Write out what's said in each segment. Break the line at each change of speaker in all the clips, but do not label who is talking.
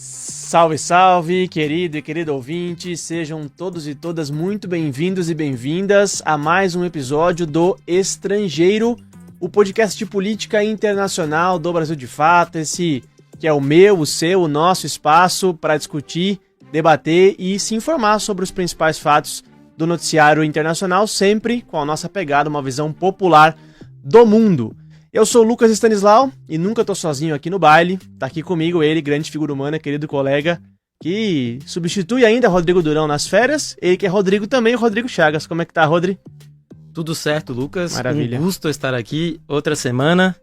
Salve, salve, querido e querido ouvinte, sejam todos e todas muito bem-vindos e bem-vindas a mais um episódio do Estrangeiro, o podcast de política internacional do Brasil de Fato, esse que é o meu, o seu, o nosso espaço para discutir, debater e se informar sobre os principais fatos do noticiário internacional, sempre com a nossa pegada, uma visão popular do mundo. Eu sou o Lucas Stanislau e nunca tô sozinho aqui no baile. Tá aqui comigo ele, grande figura humana, querido colega, que substitui ainda Rodrigo Durão nas férias. Ele que é Rodrigo também, o Rodrigo Chagas. Como é que tá, Rodri?
Tudo certo, Lucas.
Maravilha.
Um gusto estar aqui outra semana.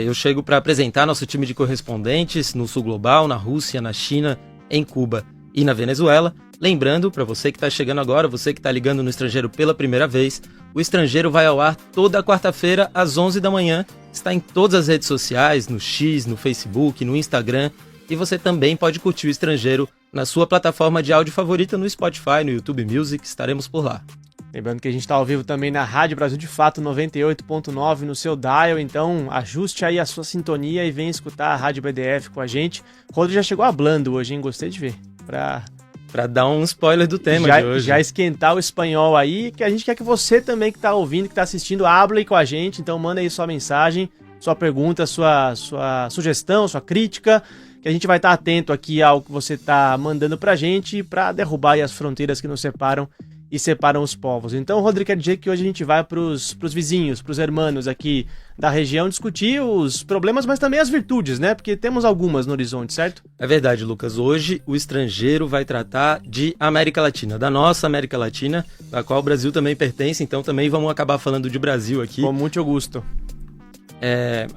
Eu chego para apresentar nosso time de correspondentes no Sul Global, na Rússia, na China, em Cuba e na Venezuela. Lembrando, para você que está chegando agora, você que está ligando no Estrangeiro pela primeira vez, o Estrangeiro vai ao ar toda quarta-feira às 11 da manhã. Está em todas as redes sociais, no X, no Facebook, no Instagram. E você também pode curtir o Estrangeiro na sua plataforma de áudio favorita no Spotify, no YouTube Music. Estaremos por lá.
Lembrando que a gente está ao vivo também na Rádio Brasil de Fato 98.9 no seu dial, então ajuste aí a sua sintonia e venha escutar a Rádio BDF com a gente. O Rodrigo já chegou hablando hoje, hein? Gostei de ver.
Para dar um spoiler do tema de hoje.
Já esquentar o espanhol aí, que a gente quer que você também que está ouvindo, que está assistindo, hable com a gente. Então manda aí sua mensagem, sua pergunta, sua sugestão, sua crítica, que a gente vai estar atento aqui ao que você está mandando pra gente para derrubar aí as fronteiras que nos separam e separam os povos. Então, Rodrigo, quer dizer que hoje a gente vai pros vizinhos, pros hermanos aqui da região discutir os problemas, mas também as virtudes, né? Porque temos algumas no horizonte, certo?
É verdade, Lucas. Hoje o Estrangeiro vai tratar de América Latina, da nossa América Latina, da qual o Brasil também pertence, então também vamos acabar falando de Brasil aqui.
Com muito gosto.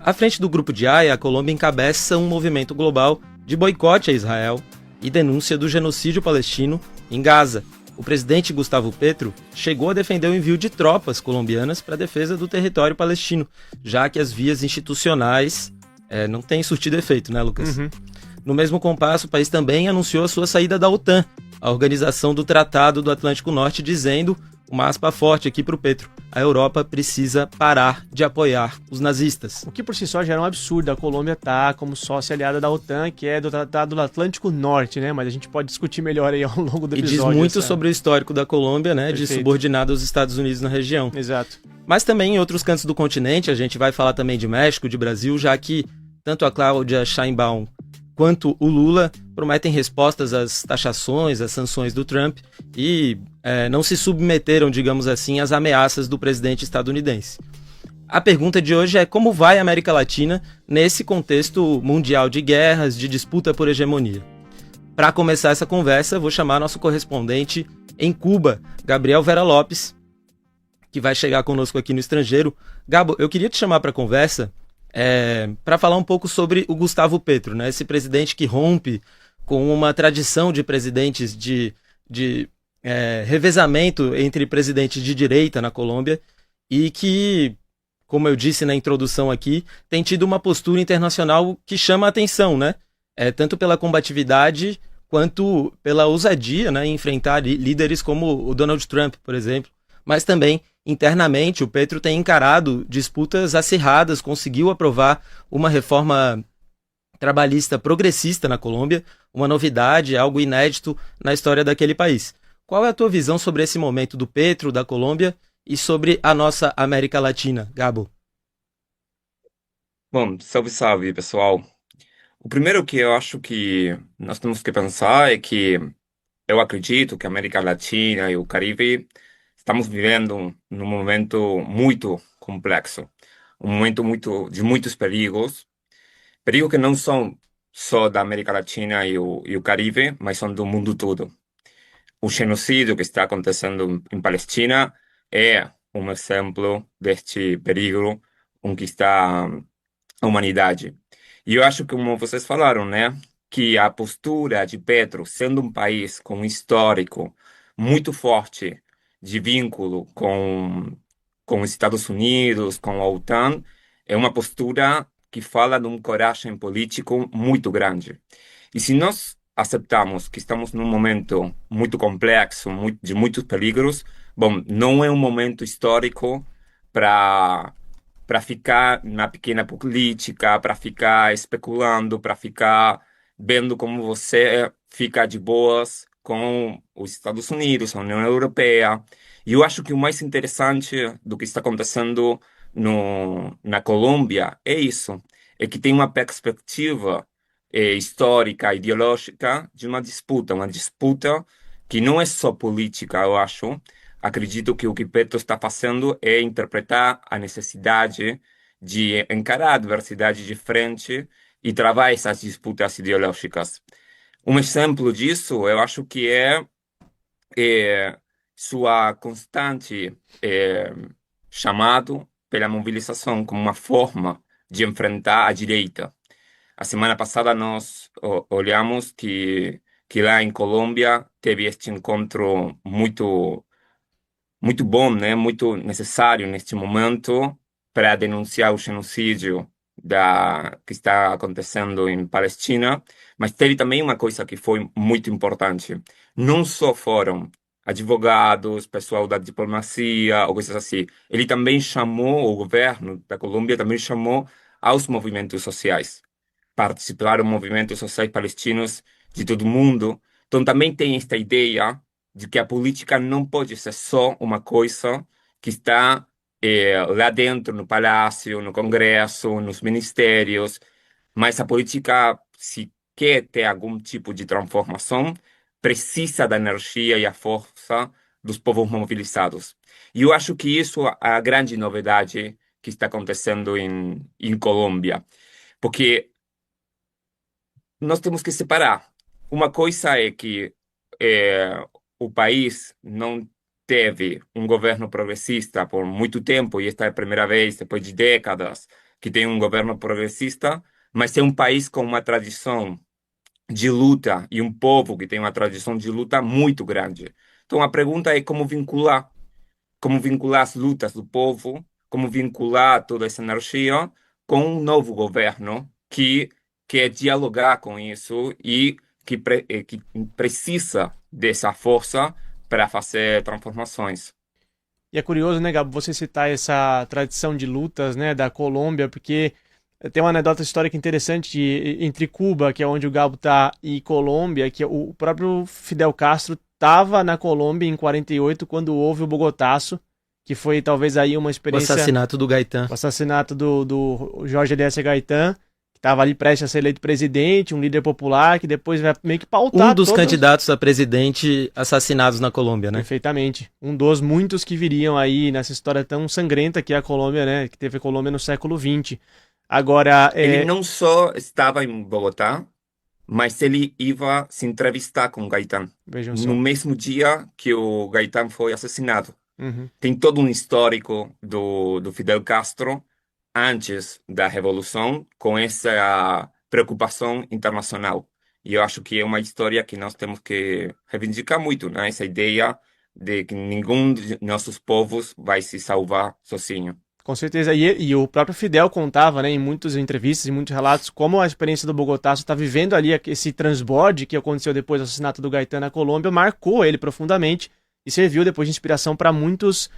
À frente do Grupo de Haia, a Colômbia encabeça um movimento global de boicote a Israel e denúncia do genocídio palestino em Gaza. O presidente Gustavo Petro chegou a defender o envio de tropas colombianas para a defesa do território palestino, já que as vias institucionais não têm surtido efeito, né, Lucas?
Uhum.
No mesmo compasso, o país também anunciou a sua saída da OTAN, a Organização do Tratado do Atlântico Norte, dizendo, uma aspa forte aqui para o Petro, a Europa precisa parar de apoiar os nazistas.
O que por si só já é um absurdo, a Colômbia tá como sócia aliada da OTAN, que é do Tratado do Atlântico Norte, né? Mas a gente pode discutir melhor aí ao longo do episódio.
E diz muito sobre o histórico da Colômbia, né?
Perfeito.
De subordinado aos Estados Unidos na região.
Exato.
Mas também em outros cantos do continente, a gente vai falar também de México, de Brasil, já que tanto a Cláudia Sheinbaum quanto o Lula prometem respostas às taxações, às sanções do Trump e não se submeteram, digamos assim, às ameaças do presidente estadunidense. A pergunta de hoje é como vai a América Latina nesse contexto mundial de guerras, de disputa por hegemonia? Para começar essa conversa, vou chamar nosso correspondente em Cuba, Gabriel Vera Lopes, que vai chegar conosco aqui no Estrangeiro. Gabo, eu queria te chamar para a conversa para falar um pouco sobre o Gustavo Petro, né? Esse presidente que rompe com uma tradição de presidentes de revezamento entre presidentes de direita na Colômbia e que, como eu disse na introdução aqui, tem tido uma postura internacional que chama a atenção, né? Tanto pela combatividade quanto pela ousadia, né, em enfrentar líderes como o Donald Trump, por exemplo, mas também internamente, o Petro tem encarado disputas acirradas, conseguiu aprovar uma reforma trabalhista progressista na Colômbia, uma novidade, algo inédito na história daquele país. Qual é a tua visão sobre esse momento do Petro, da Colômbia e sobre a nossa América Latina, Gabo?
Bom, salve, salve, pessoal. O primeiro que eu acho que nós temos que pensar é que eu acredito que a América Latina e o Caribe estamos vivendo num momento muito complexo, um momento de muitos perigos que não são só da América Latina e o Caribe, mas são do mundo todo. O genocídio que está acontecendo em Palestina é um exemplo deste perigo com que está a humanidade. E eu acho que, como vocês falaram, né, que a postura de Petro, sendo um país com um histórico muito forte de vínculo com os Estados Unidos, com a OTAN, é uma postura que fala de uma coragem político muito grande. E se nós aceptamos que estamos num momento muito complexo, de muitos peligros, bom, não é um momento histórico para ficar na pequena política, para ficar especulando, para ficar vendo como você fica de boas com os Estados Unidos, a União Europeia. E eu acho que o mais interessante do que está acontecendo na Colômbia é isso, é que tem uma perspectiva histórica, ideológica de uma disputa que não é só política, eu acho. Acredito que o que Petro está fazendo é interpretar a necessidade de encarar a adversidade de frente e travar essas disputas ideológicas. Um exemplo disso, eu acho que é sua constante chamado pela mobilização como uma forma de enfrentar a direita. A semana passada nós olhamos que lá em Colômbia teve este encontro muito bom, né? Muito necessário neste momento para denunciar o genocídio que está acontecendo em Palestina, mas teve também uma coisa que foi muito importante. Não só foram advogados, pessoal da diplomacia ou coisas assim. Ele também chamou, o governo da Colômbia também chamou aos movimentos sociais. Participaram movimentos sociais palestinos de todo o mundo. Então também tem esta ideia de que a política não pode ser só uma coisa que está lá dentro, no palácio, no Congresso, nos ministérios, mas a política, se quer ter algum tipo de transformação, precisa da energia e a força dos povos mobilizados. E eu acho que isso é a grande novidade que está acontecendo em Colômbia, porque nós temos que separar. Uma coisa é que o país não teve um governo progressista por muito tempo, e esta é a primeira vez, depois de décadas, que tem um governo progressista, mas é um país com uma tradição de luta e um povo que tem uma tradição de luta muito grande. Então a pergunta é como vincular as lutas do povo, como vincular toda essa energia com um novo governo que quer dialogar com isso e que precisa dessa força para fazer transformações.
E é curioso, né, Gabo, você citar essa tradição de lutas, né, da Colômbia, porque tem uma anedota histórica interessante entre Cuba, que é onde o Gabo tá, e Colômbia, que o próprio Fidel Castro estava na Colômbia em 48 quando houve o Bogotaço, que foi talvez aí uma
O
experiência,
assassinato do Gaetan.
o assassinato do Jorge Eliécer Gaitán, que estava ali prestes a ser eleito presidente, um líder popular, que depois vai meio que pautar
Um dos
todas...
candidatos a presidente assassinados na Colômbia, né?
Perfeitamente. Um dos muitos que viriam aí nessa história tão sangrenta que é a Colômbia, né? Que teve a Colômbia no século XX. Agora,
Ele não só estava em Bogotá, mas ele ia se entrevistar com Gaitán
vejam
no
só.
mesmo dia que o Gaitán foi assassinado.
Uhum.
Tem todo um histórico do Fidel Castro antes da Revolução com essa preocupação internacional. E eu acho que é uma história que nós temos que reivindicar muito, né? Essa ideia de que nenhum de nossos povos vai se salvar sozinho.
Com certeza. E o próprio Fidel contava, né, em muitas entrevistas, em muitos relatos, como a experiência do Bogotá está vivendo ali esse transborde que aconteceu depois do assassinato do Gaitán na Colômbia, marcou ele profundamente e serviu depois de inspiração para muitas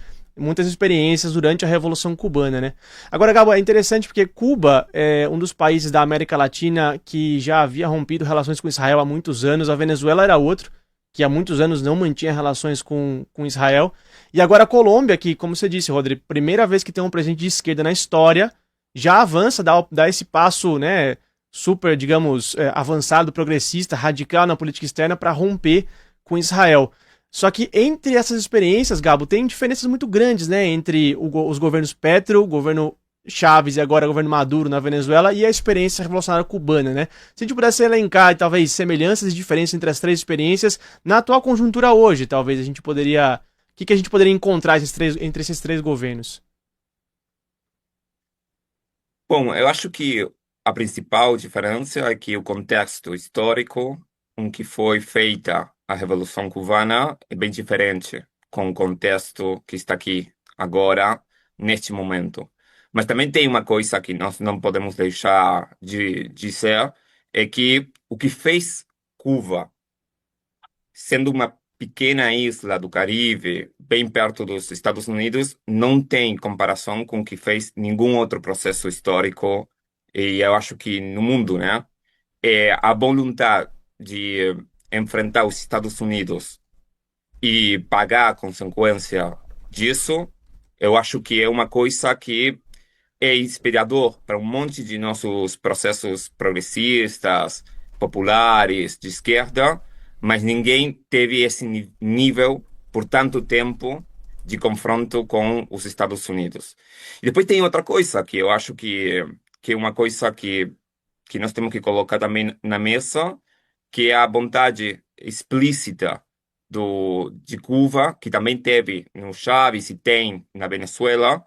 experiências durante a Revolução Cubana, né? Agora, Gabo, é interessante porque Cuba é um dos países da América Latina que já havia rompido relações com Israel há muitos anos, a Venezuela era outro, que há muitos anos não mantinha relações com Israel. E agora a Colômbia, que, como você disse, Rodrigo, primeira vez que tem um presidente de esquerda na história, já avança, dá esse passo, né, super, digamos, avançado, progressista, radical na política externa para romper com Israel. Só que entre essas experiências, Gabo, tem diferenças muito grandes, né, entre os governos Petro, o governo Chávez e agora o governo Maduro na Venezuela e a experiência revolucionária cubana, né? Se a gente pudesse elencar, talvez, semelhanças e diferenças entre as três experiências, na atual conjuntura hoje, talvez a gente poderia... O que a gente poderia encontrar entre esses três governos?
Bom, eu acho que a principal diferença é que o contexto histórico em que foi feita a Revolução Cubana é bem diferente com o contexto que está aqui agora, neste momento. Mas também tem uma coisa que nós não podemos deixar de dizer, é que o que fez Cuba, sendo uma pequena isla do Caribe, bem perto dos Estados Unidos, não tem comparação com o que fez nenhum outro processo histórico, e eu acho que no mundo, né? a vontade de enfrentar os Estados Unidos e pagar a consequência disso, eu acho que é uma coisa que é inspirador para um monte de nossos processos progressistas, populares, de esquerda, mas ninguém teve esse nível por tanto tempo de confronto com os Estados Unidos. E depois tem outra coisa que eu acho que é uma coisa que nós temos que colocar também na mesa, que é a vontade explícita de Cuba, que também teve no Chávez e tem na Venezuela,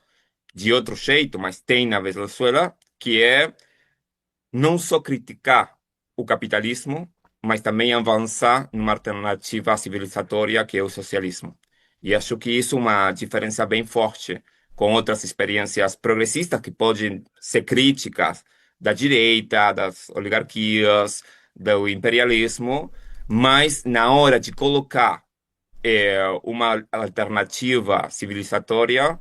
de outro jeito, mas tem na Venezuela, que é não só criticar o capitalismo, mas também avançar numa alternativa civilizatória que é o socialismo. E acho que isso é uma diferença bem forte com outras experiências progressistas que podem ser críticas da direita, das oligarquias, do imperialismo, mas na hora de colocar uma alternativa civilizatória,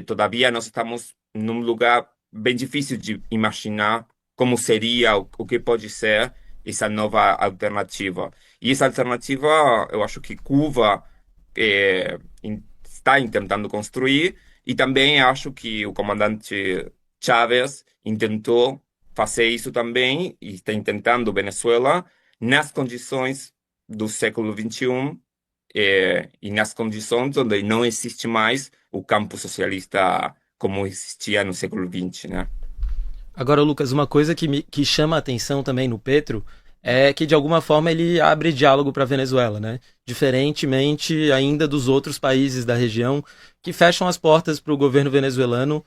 todavia nós estamos num lugar bem difícil de imaginar como seria, o que pode ser essa nova alternativa. E essa alternativa, eu acho que Cuba está tentando construir, e também acho que o comandante Chávez tentou fazer isso também, e está tentando Venezuela, nas condições do século XXI, e nas condições onde não existe mais o campo socialista como existia no século XX, né?
Agora, Lucas, uma coisa que chama a atenção também no Petro é que, de alguma forma, ele abre diálogo para a Venezuela, né? Diferentemente ainda dos outros países da região que fecham as portas para o governo venezuelano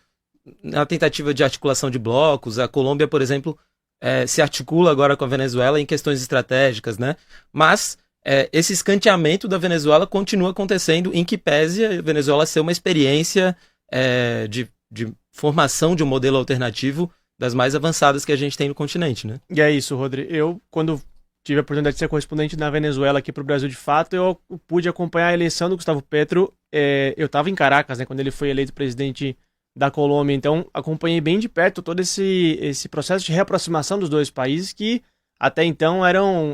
na tentativa de articulação de blocos. A Colômbia, por exemplo, se articula agora com a Venezuela em questões estratégicas, né? Mas esse escanteamento da Venezuela continua acontecendo, em que pese a Venezuela ser uma experiência de formação de um modelo alternativo das mais avançadas que a gente tem no continente, né?
E é isso, Rodri. Eu, quando tive a oportunidade de ser correspondente na Venezuela aqui para o Brasil de fato, eu pude acompanhar a eleição do Gustavo Petro. Eu estava em Caracas, né, quando ele foi eleito presidente da Colômbia, então acompanhei bem de perto todo esse processo de reaproximação dos dois países que até então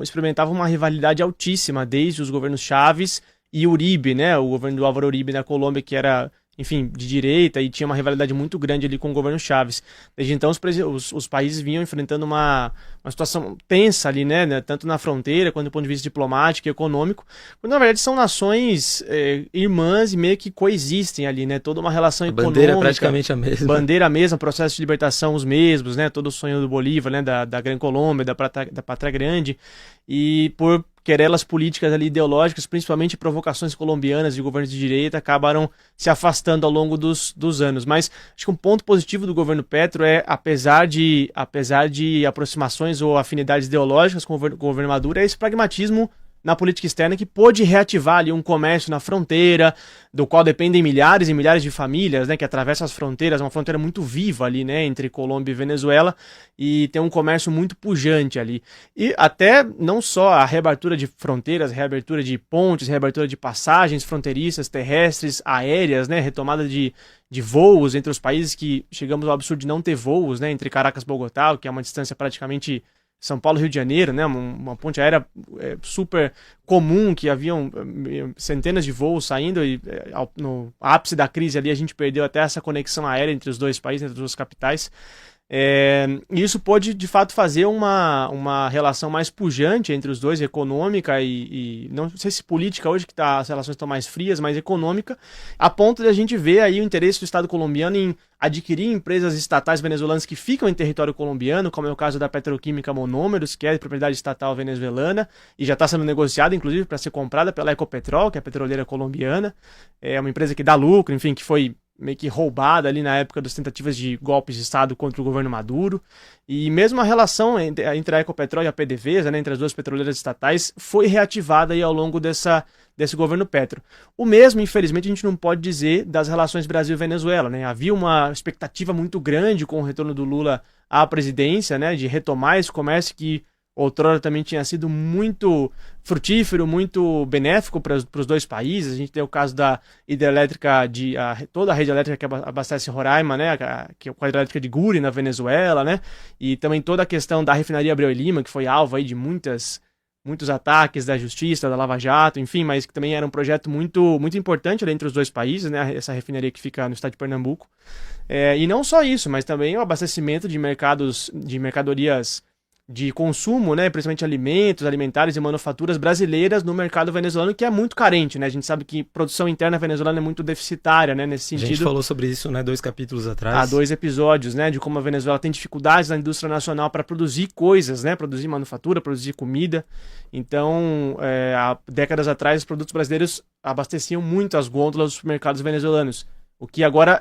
experimentavam uma rivalidade altíssima desde os governos Chávez e Uribe, né, o governo do Álvaro Uribe na Colômbia, que era, enfim, de direita e tinha uma rivalidade muito grande ali com o governo Chávez. Desde então os países vinham enfrentando uma situação tensa ali, né, tanto na fronteira quanto do ponto de vista diplomático e econômico, quando na verdade são nações irmãs e meio que coexistem ali, né, toda uma relação econômica.
Bandeira é praticamente a mesma.
Bandeira mesma, processo de libertação os mesmos, né, todo o sonho do Bolívar, né, da Grande Colômbia, da Pátria Grande, e por querelas políticas ali ideológicas, principalmente provocações colombianas de governos de direita, acabaram se afastando ao longo dos anos. Mas acho que um ponto positivo do governo Petro apesar de aproximações ou afinidades ideológicas com o governo Maduro, é esse pragmatismo na política externa que pôde reativar ali um comércio na fronteira, do qual dependem milhares e milhares de famílias, né, que atravessam as fronteiras, uma fronteira muito viva ali, né, entre Colômbia e Venezuela, e tem um comércio muito pujante ali. E até não só a reabertura de fronteiras, reabertura de pontes, reabertura de passagens fronteiriças, terrestres, aéreas, né, retomada de voos entre os países, que chegamos ao absurdo de não ter voos, né, entre Caracas e Bogotá, que é uma distância praticamente São Paulo, Rio de Janeiro, né? Uma ponte aérea super comum, que haviam centenas de voos saindo, e no ápice da crise ali a gente perdeu até essa conexão aérea entre os dois países, entre as duas capitais. E isso pôde de fato fazer uma relação mais pujante entre os dois, econômica e não sei se política hoje, que as relações estão mais frias, mas econômica, a ponto de a gente ver aí o interesse do Estado colombiano em adquirir empresas estatais venezuelanas que ficam em território colombiano, como é o caso da Petroquímica Monômeros, que é de propriedade estatal venezuelana e já está sendo negociada, inclusive, para ser comprada pela Ecopetrol, que é a petroleira colombiana. É uma empresa que dá lucro, enfim, que foi meio que roubada ali na época das tentativas de golpes de Estado contra o governo Maduro. E mesmo a relação entre a Ecopetrol e a PDVSA, né, entre as duas petroleiras estatais, foi reativada aí ao longo desse governo Petro. O mesmo, infelizmente, a gente não pode dizer das relações Brasil-Venezuela, né? Havia uma expectativa muito grande com o retorno do Lula à presidência, né, de retomar esse comércio que outrora também tinha sido muito frutífero, muito benéfico para os dois países. A gente tem o caso da hidrelétrica, toda a rede elétrica que abastece Roraima, né, que é a hidrelétrica de Guri, na Venezuela, né, e também toda a questão da refinaria Abreu e Lima, que foi alvo aí de muitos ataques da Justiça, da Lava Jato, enfim, mas que também era um projeto muito, muito importante ali entre os dois países, né, essa refinaria que fica no estado de Pernambuco. E não só isso, mas também o abastecimento de mercadorias de consumo, né, principalmente alimentos, alimentares e manufaturas brasileiras no mercado venezuelano, que é muito carente, né? A gente sabe que produção interna venezuelana é muito deficitária, né, nesse sentido.
A gente falou sobre isso, né, 2 capítulos atrás.
Há 2 episódios, né, de como a Venezuela tem dificuldades na indústria nacional para produzir coisas, né, produzir manufatura, produzir comida. Então, há décadas atrás, os produtos brasileiros abasteciam muito as gôndolas dos supermercados venezuelanos. O que agora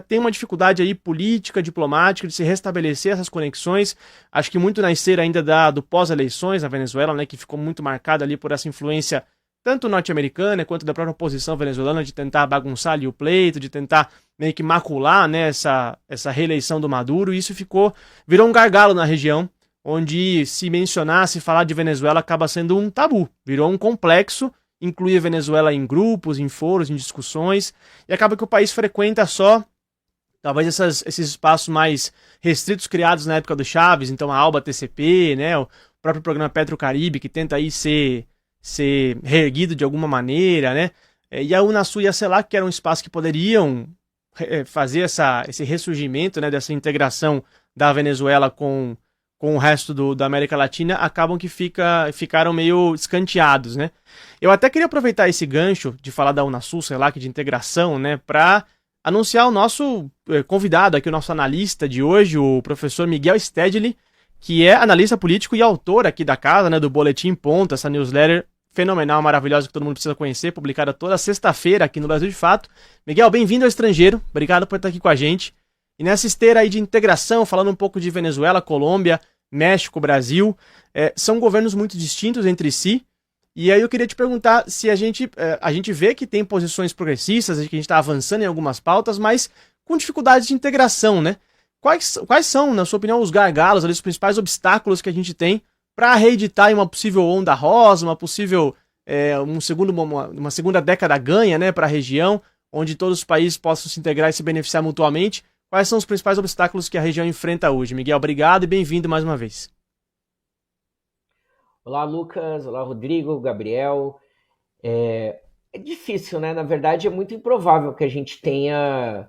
tem uma dificuldade aí política, diplomática, de se restabelecer essas conexões. Acho que muito na esteira ainda do pós-eleições na Venezuela, né, que ficou muito marcada ali por essa influência tanto norte-americana quanto da própria oposição venezuelana de tentar bagunçar ali o pleito, de tentar meio que macular, né, essa reeleição do Maduro. E isso virou um gargalo na região, onde se falar de Venezuela acaba sendo um tabu. Virou um complexo, inclui a Venezuela em grupos, em foros, em discussões, e acaba que o país frequenta só, talvez, esses espaços mais restritos criados na época do Chávez, então a ALBA TCP, né, o próprio programa Petrocaribe, que tenta aí ser reerguido de alguma maneira, né, e a Unasul e a CELAC, que eram um espaço que poderiam fazer esse ressurgimento, né, dessa integração da Venezuela com o resto da América Latina, acabam que ficaram meio escanteados, né? Eu até queria aproveitar esse gancho de falar da Unasul, sei lá, que de integração, né, para anunciar o nosso convidado aqui, o nosso analista de hoje, o professor Miguel Stedley, que é analista político e autor aqui da casa, né, do Boletim Ponto, essa newsletter fenomenal, maravilhosa, que todo mundo precisa conhecer, publicada toda sexta-feira aqui no Brasil de Fato. Miguel, bem-vindo ao Estrangeiro, obrigado por estar aqui com a gente. E nessa esteira aí de integração, falando um pouco de Venezuela, Colômbia, México, Brasil, são governos muito distintos entre si. E aí eu queria te perguntar se a gente vê que tem posições progressistas, que a gente está avançando em algumas pautas, mas com dificuldades de integração, né? Quais são, na sua opinião, os gargalos, ali, os principais obstáculos que a gente tem para reeditar uma possível onda rosa, uma possível uma segunda década ganha, né, para a região, onde todos os países possam se integrar e se beneficiar mutuamente? Quais são os principais obstáculos que a região enfrenta hoje? Miguel, obrigado e bem-vindo mais uma vez.
Olá, Lucas. Olá, Rodrigo, Gabriel. É difícil, né? Na verdade, é muito improvável que a gente tenha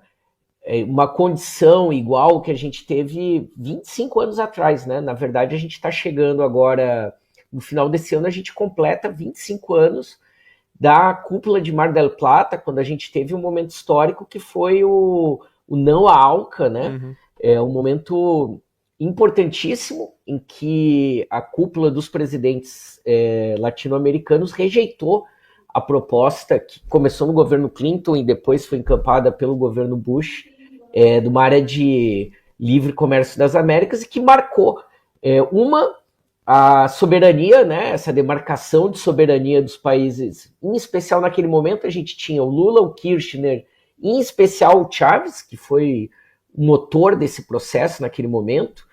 uma condição igual que a gente teve 25 anos atrás, né? Na verdade, a gente está chegando agora, no final desse ano, a gente completa 25 anos da cúpula de Mar del Plata, quando a gente teve um momento histórico que foi o não à ALCA, né?
Uhum.
É um momento importantíssimo em que a cúpula dos presidentes latino-americanos rejeitou a proposta que começou no governo Clinton e depois foi encampada pelo governo Bush, de uma área de livre comércio das Américas, e que marcou a soberania, né, essa demarcação de soberania dos países. Em especial naquele momento a gente tinha o Lula, o Kirchner, em especial o Chávez, que foi o motor desse processo naquele momento.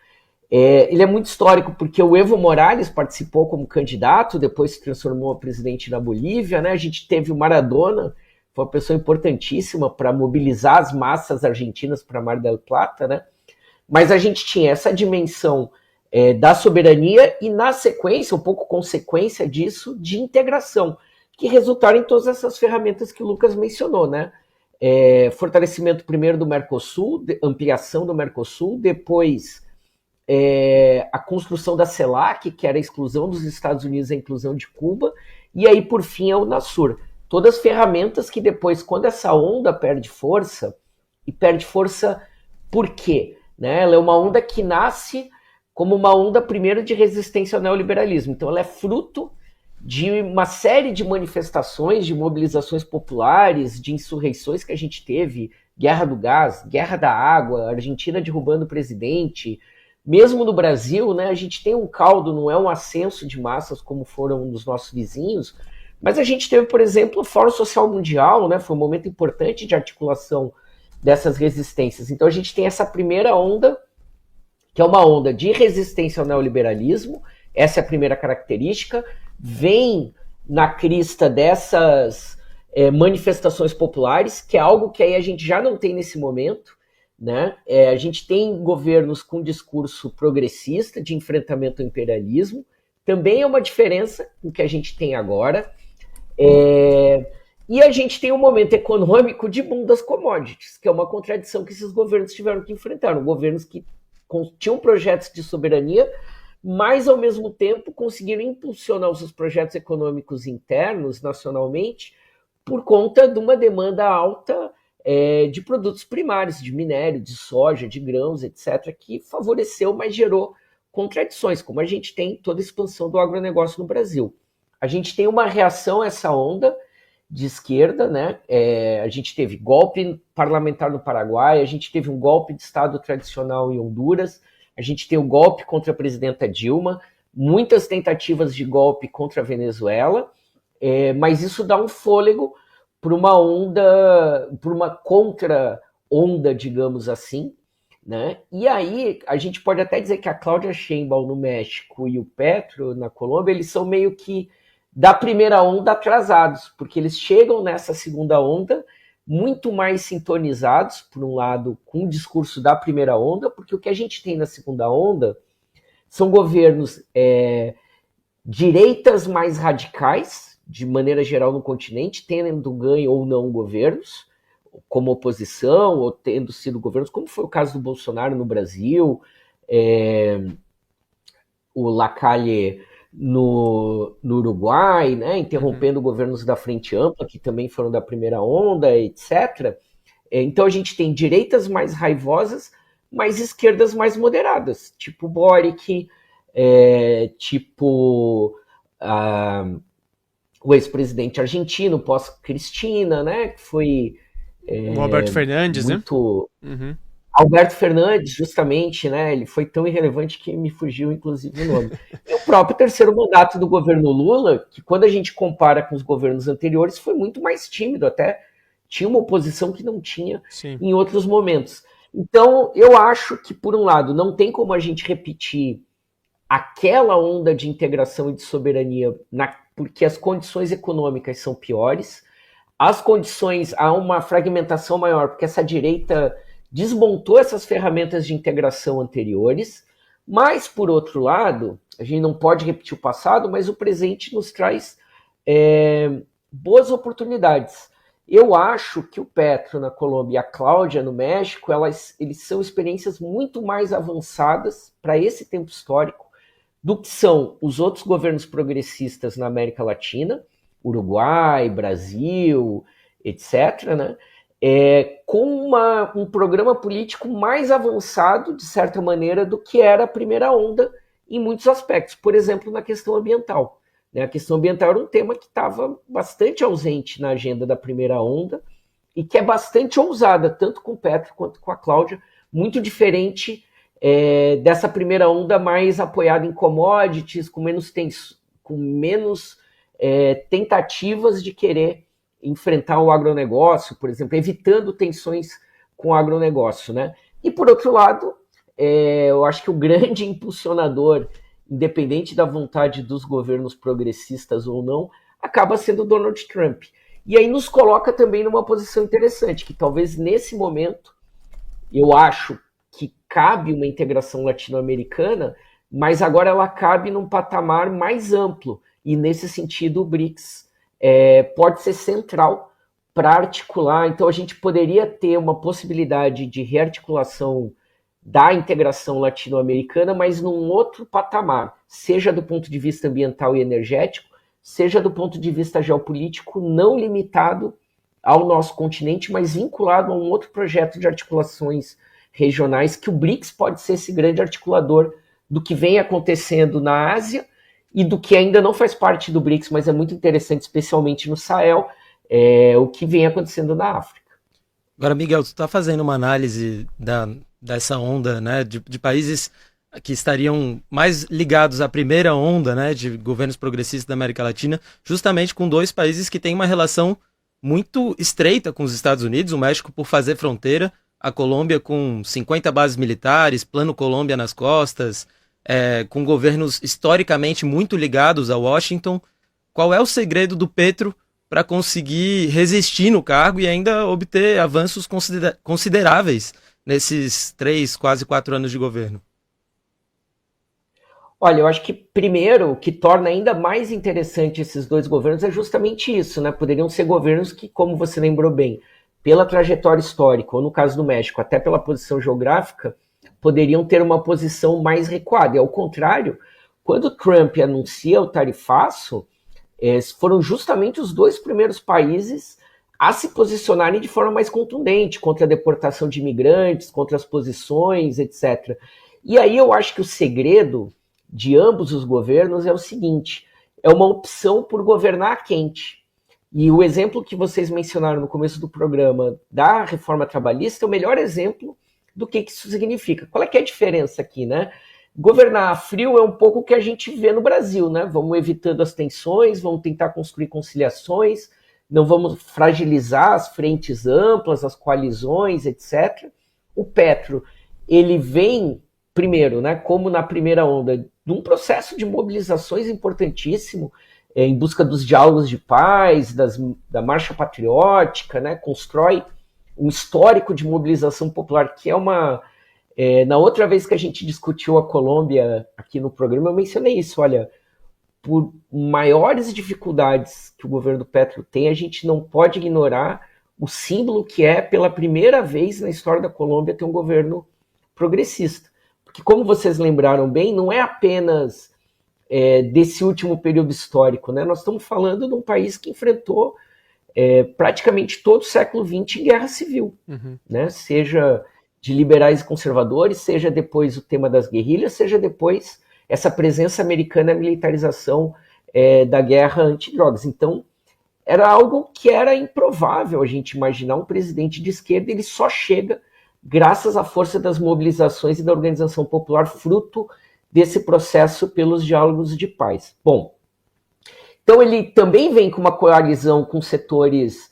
Ele é muito histórico porque o Evo Morales participou como candidato, depois se transformou a presidente na Bolívia, né? A gente teve o Maradona, foi uma pessoa importantíssima para mobilizar as massas argentinas para Mar del Plata, né? Mas a gente tinha essa dimensão da soberania e, na sequência, um pouco consequência disso, de integração, que resultaram em todas essas ferramentas que o Lucas mencionou, né? Fortalecimento primeiro do Mercosul, ampliação do Mercosul, depois a construção da CELAC, que era a exclusão dos Estados Unidos e a inclusão de Cuba, e aí, por fim, a Unasur. Todas ferramentas que depois, quando essa onda perde força, e perde força por quê? Né? Ela é uma onda que nasce como uma onda, primeiro, de resistência ao neoliberalismo. Então, ela é fruto de uma série de manifestações, de mobilizações populares, de insurreições que a gente teve, guerra do gás, guerra da água, Argentina derrubando o presidente. Mesmo no Brasil, né, a gente tem um caldo, não é um ascenso de massas como foram nos nossos vizinhos, mas a gente teve, por exemplo, o Fórum Social Mundial, né, foi um momento importante de articulação dessas resistências. Então a gente tem essa primeira onda, que é uma onda de resistência ao neoliberalismo, Essa é a primeira característica. Vem na crista dessas manifestações populares, que é algo que aí a gente já não tem nesse momento, né? A gente tem governos com discurso progressista, de enfrentamento ao imperialismo, também é uma diferença com o que a gente tem agora. E a gente tem um momento econômico de boom das commodities, que é uma contradição que esses governos tiveram que enfrentar. Governos que tinham projetos de soberania, mas, ao mesmo tempo, conseguiram impulsionar os seus projetos econômicos internos, nacionalmente, por conta de uma demanda alta de produtos primários, de minério, de soja, de grãos, etc., que favoreceu, mas gerou contradições, como a gente tem toda a expansão do agronegócio no Brasil. A gente tem uma reação a essa onda de esquerda, né? A gente teve golpe parlamentar no Paraguai, a gente teve um golpe de Estado tradicional em Honduras, a gente tem o golpe contra a presidenta Dilma, muitas tentativas de golpe contra a Venezuela, mas isso dá um fôlego para uma onda, para uma contra-onda, digamos assim, né? E aí a gente pode até dizer que a Cláudia Sheinbaum no México e o Petro na Colômbia, eles são meio que da primeira onda atrasados, porque eles chegam nessa segunda onda muito mais sintonizados, por um lado, com o discurso da primeira onda, porque o que a gente tem na segunda onda são governos direitas mais radicais, de maneira geral no continente, tendo ganho ou não governos, como oposição, ou tendo sido governos, como foi o caso do Bolsonaro no Brasil, o Lacalle no Uruguai, né, interrompendo governos da Frente Ampla, que também foram da primeira onda, etc. Então a gente tem direitas mais raivosas, mas esquerdas mais moderadas, tipo Boric, tipo o ex-presidente argentino, pós-Cristina, né, que foi
o Alberto Fernandes,
muito...
né? Uhum.
Alberto Fernandes, justamente, né? Ele foi tão irrelevante que me fugiu, inclusive, o nome. E o próprio terceiro mandato do governo Lula, que quando a gente compara com os governos anteriores, foi muito mais tímido, até tinha uma oposição que não tinha em outros momentos. Então, eu acho que, por um lado, não tem como a gente repetir aquela onda de integração e de soberania, porque as condições econômicas são piores, há uma fragmentação maior, porque essa direita desmontou essas ferramentas de integração anteriores, mas, por outro lado, a gente não pode repetir o passado, mas o presente nos traz boas oportunidades. Eu acho que o Petro na Colômbia e a Cláudia no México, eles são experiências muito mais avançadas para esse tempo histórico do que são os outros governos progressistas na América Latina, Uruguai, Brasil, etc., né? Com um programa político mais avançado, de certa maneira, do que era a primeira onda em muitos aspectos. Por exemplo, na questão ambiental. A questão ambiental era um tema que estava bastante ausente na agenda da primeira onda e que é bastante ousada, tanto com o Petro quanto com a Cláudia, muito diferente dessa primeira onda mais apoiada em commodities, com menos tentativas de querer enfrentar o agronegócio, por exemplo, evitando tensões com o agronegócio, né? E, por outro lado, eu acho que o grande impulsionador, independente da vontade dos governos progressistas ou não, acaba sendo Donald Trump. E aí nos coloca também numa posição interessante, que talvez nesse momento, eu acho que cabe uma integração latino-americana, mas agora ela cabe num patamar mais amplo, e nesse sentido o BRICS pode ser central para articular. Então a gente poderia ter uma possibilidade de rearticulação da integração latino-americana, mas num outro patamar, seja do ponto de vista ambiental e energético, seja do ponto de vista geopolítico, não limitado ao nosso continente, mas vinculado a um outro projeto de articulações regionais, que o BRICS pode ser esse grande articulador do que vem acontecendo na Ásia e do que ainda não faz parte do BRICS, mas é muito interessante, especialmente no Sahel, o que vem acontecendo na África.
Agora, Miguel, tu está fazendo uma análise dessa onda, né, de países que estariam mais ligados à primeira onda, né, de governos progressistas da América Latina, justamente com dois países que têm uma relação muito estreita com os Estados Unidos, o México por fazer fronteira, a Colômbia com 50 bases militares, Plano Colômbia nas costas, com governos historicamente muito ligados a Washington. Qual é o segredo do Petro para conseguir resistir no cargo e ainda obter avanços consideráveis nesses 3, quase 4 anos de governo?
Olha, eu acho que primeiro o que torna ainda mais interessante esses dois governos é justamente isso, né? Poderiam ser governos que, como você lembrou bem, pela trajetória histórica, ou no caso do México, até pela posição geográfica, poderiam ter uma posição mais recuada. E ao contrário, quando Trump anuncia o tarifaço, foram justamente os dois primeiros países a se posicionarem de forma mais contundente contra a deportação de imigrantes, contra as posições, etc. E aí eu acho que o segredo de ambos os governos é o seguinte: é uma opção por governar quente. E o exemplo que vocês mencionaram no começo do programa da reforma trabalhista é o melhor exemplo do que isso significa. Qual é que é a diferença aqui, né? Governar a frio é um pouco o que a gente vê no Brasil, né? Vamos evitando as tensões, vamos tentar construir conciliações, não vamos fragilizar as frentes amplas, as coalizões, etc. O Petro, ele vem, primeiro, né, como na primeira onda, de um processo de mobilizações importantíssimo, em busca dos diálogos de paz, da marcha patriótica, né? Constrói um histórico de mobilização popular que é uma... na outra vez que a gente discutiu a Colômbia aqui no programa, eu mencionei isso. Olha, por maiores dificuldades que o governo do Petro tem, a gente não pode ignorar o símbolo que é, pela primeira vez na história da Colômbia, ter um governo progressista. Porque, como vocês lembraram bem, não é apenas desse último período histórico, né? Nós estamos falando de um país que enfrentou praticamente todo o século XX em guerra civil, né? Seja de liberais e conservadores, seja depois o tema das guerrilhas, seja depois essa presença americana na militarização da guerra antidrogas. Então, era algo que era improvável a gente imaginar um presidente de esquerda. Ele só chega graças à força das mobilizações e da organização popular, fruto desse processo pelos diálogos de paz. Bom, então ele também vem com uma coalizão com setores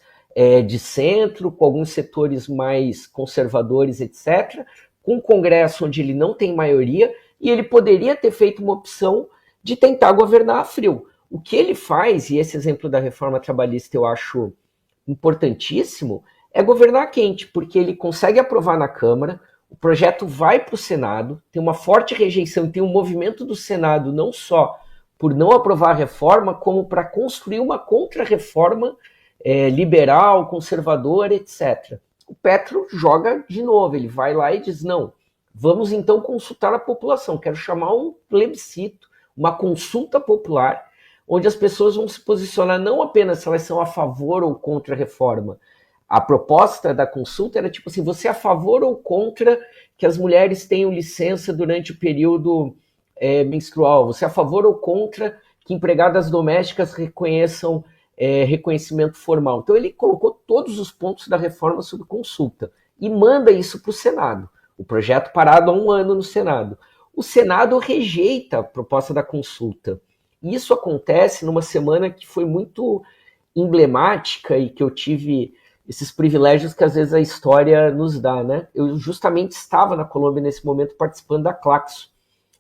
de centro, com alguns setores mais conservadores, etc., com um Congresso onde ele não tem maioria, e ele poderia ter feito uma opção de tentar governar a frio. O que ele faz, e esse exemplo da reforma trabalhista eu acho importantíssimo, é governar quente, porque ele consegue aprovar na Câmara, o projeto vai para o Senado, tem uma forte rejeição, tem um movimento do Senado não só por não aprovar a reforma, como para construir uma contra-reforma liberal, conservadora, etc. O Petro joga de novo, ele vai lá e diz, não, vamos então consultar a população, quero chamar um plebiscito, uma consulta popular, onde as pessoas vão se posicionar não apenas se elas são a favor ou contra a reforma. A proposta da consulta era tipo assim, você é a favor ou contra que as mulheres tenham licença durante o período menstrual? Você é a favor ou contra que empregadas domésticas reconheçam reconhecimento formal? Então ele colocou todos os pontos da reforma sob consulta e manda isso para o Senado. O projeto parado há 1 ano no Senado. O Senado rejeita a proposta da consulta. Isso acontece numa semana que foi muito emblemática e que eu tive esses privilégios que às vezes a história nos dá, né? Eu justamente estava na Colômbia nesse momento participando da Claxo.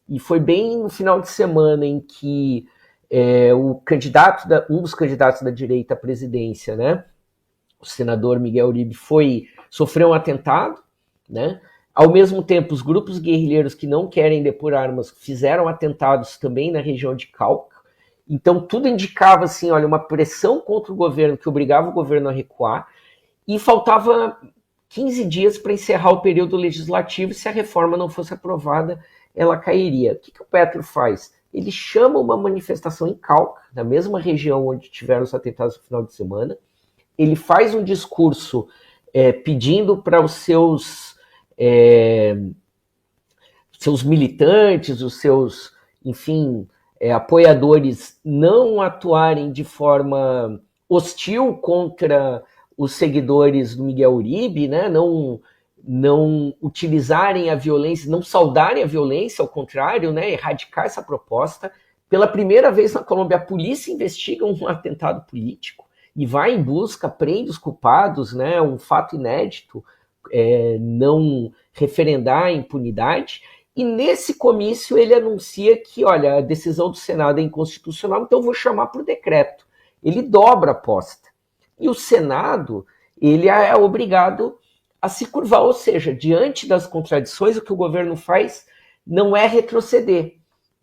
E foi bem no final de semana em que um dos candidatos da direita à presidência, né, o senador Miguel Uribe, sofreu um atentado, né? Ao mesmo tempo, os grupos guerrilheiros que não querem depor armas fizeram atentados também na região de Cauca. Então tudo indicava assim, olha, uma pressão contra o governo que obrigava o governo a recuar. E faltava 15 dias para encerrar o período legislativo. Se a reforma não fosse aprovada, ela cairia. O que o Petro faz? Ele chama uma manifestação em Cauca, na mesma região onde tiveram os atentados no final de semana. Ele faz um discurso pedindo para os seus militantes, os seus, enfim, apoiadores não atuarem de forma hostil contra os seguidores do Miguel Uribe, né? Não utilizarem a violência, não saudarem a violência, ao contrário, né? Erradicar essa proposta. Pela primeira vez na Colômbia, a polícia investiga um atentado político e vai em busca, prende os culpados, né? Um fato inédito, não referendar a impunidade. E nesse comício ele anuncia que, olha, a decisão do Senado é inconstitucional, então eu vou chamar por decreto. Ele dobra a aposta. E o Senado, ele é obrigado a se curvar, ou seja, diante das contradições, o que o governo faz não é retroceder,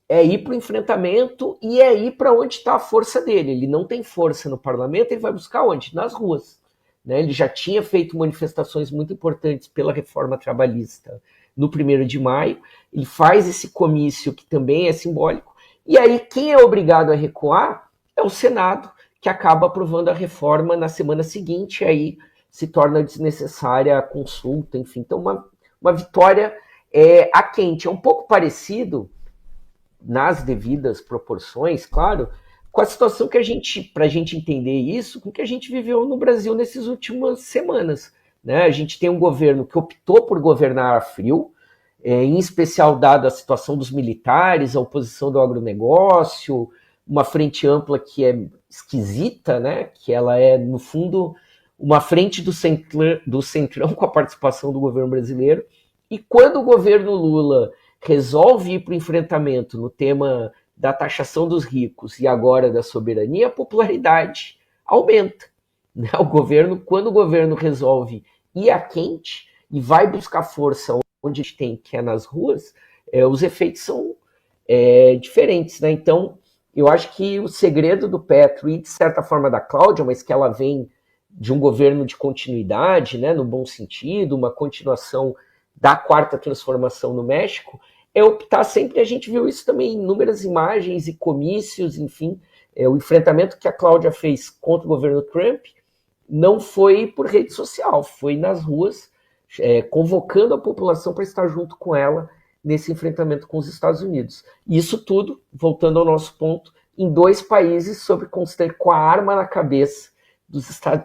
é ir para o enfrentamento e é ir para onde está a força dele. Ele não tem força no parlamento, ele vai buscar onde? Nas ruas. Né? Ele já tinha feito manifestações muito importantes pela reforma trabalhista no 1º de maio, ele faz esse comício que também é simbólico, e aí quem é obrigado a recuar é o Senado, que acaba aprovando a reforma na semana seguinte, aí se torna desnecessária a consulta, enfim. Então uma vitória a quente. É um pouco parecido, nas devidas proporções, claro, com a situação que para a gente entender isso, com o que a gente viveu no Brasil nessas últimas semanas. Né? A gente tem um governo que optou por governar a frio, em especial dada a situação dos militares, a oposição do agronegócio, uma frente ampla que é esquisita, né? Que ela é, no fundo, uma frente do centrão com a participação do governo brasileiro. E quando o governo Lula resolve ir para o enfrentamento no tema da taxação dos ricos e agora da soberania, a popularidade aumenta. Né? Quando o governo resolve ir a quente e vai buscar força onde a gente tem, que é nas ruas, os efeitos são diferentes. Né? Então, eu acho que o segredo do Petro e, de certa forma, da Cláudia, mas que ela vem de um governo de continuidade, né, no bom sentido, uma continuação da quarta transformação no México, é optar sempre, a gente viu isso também em inúmeras imagens e comícios, enfim, o enfrentamento que a Cláudia fez contra o governo Trump não foi por rede social, foi nas ruas, convocando a população para estar junto com ela nesse enfrentamento com os Estados Unidos. Isso tudo, voltando ao nosso ponto, em 2 países com a arma na cabeça,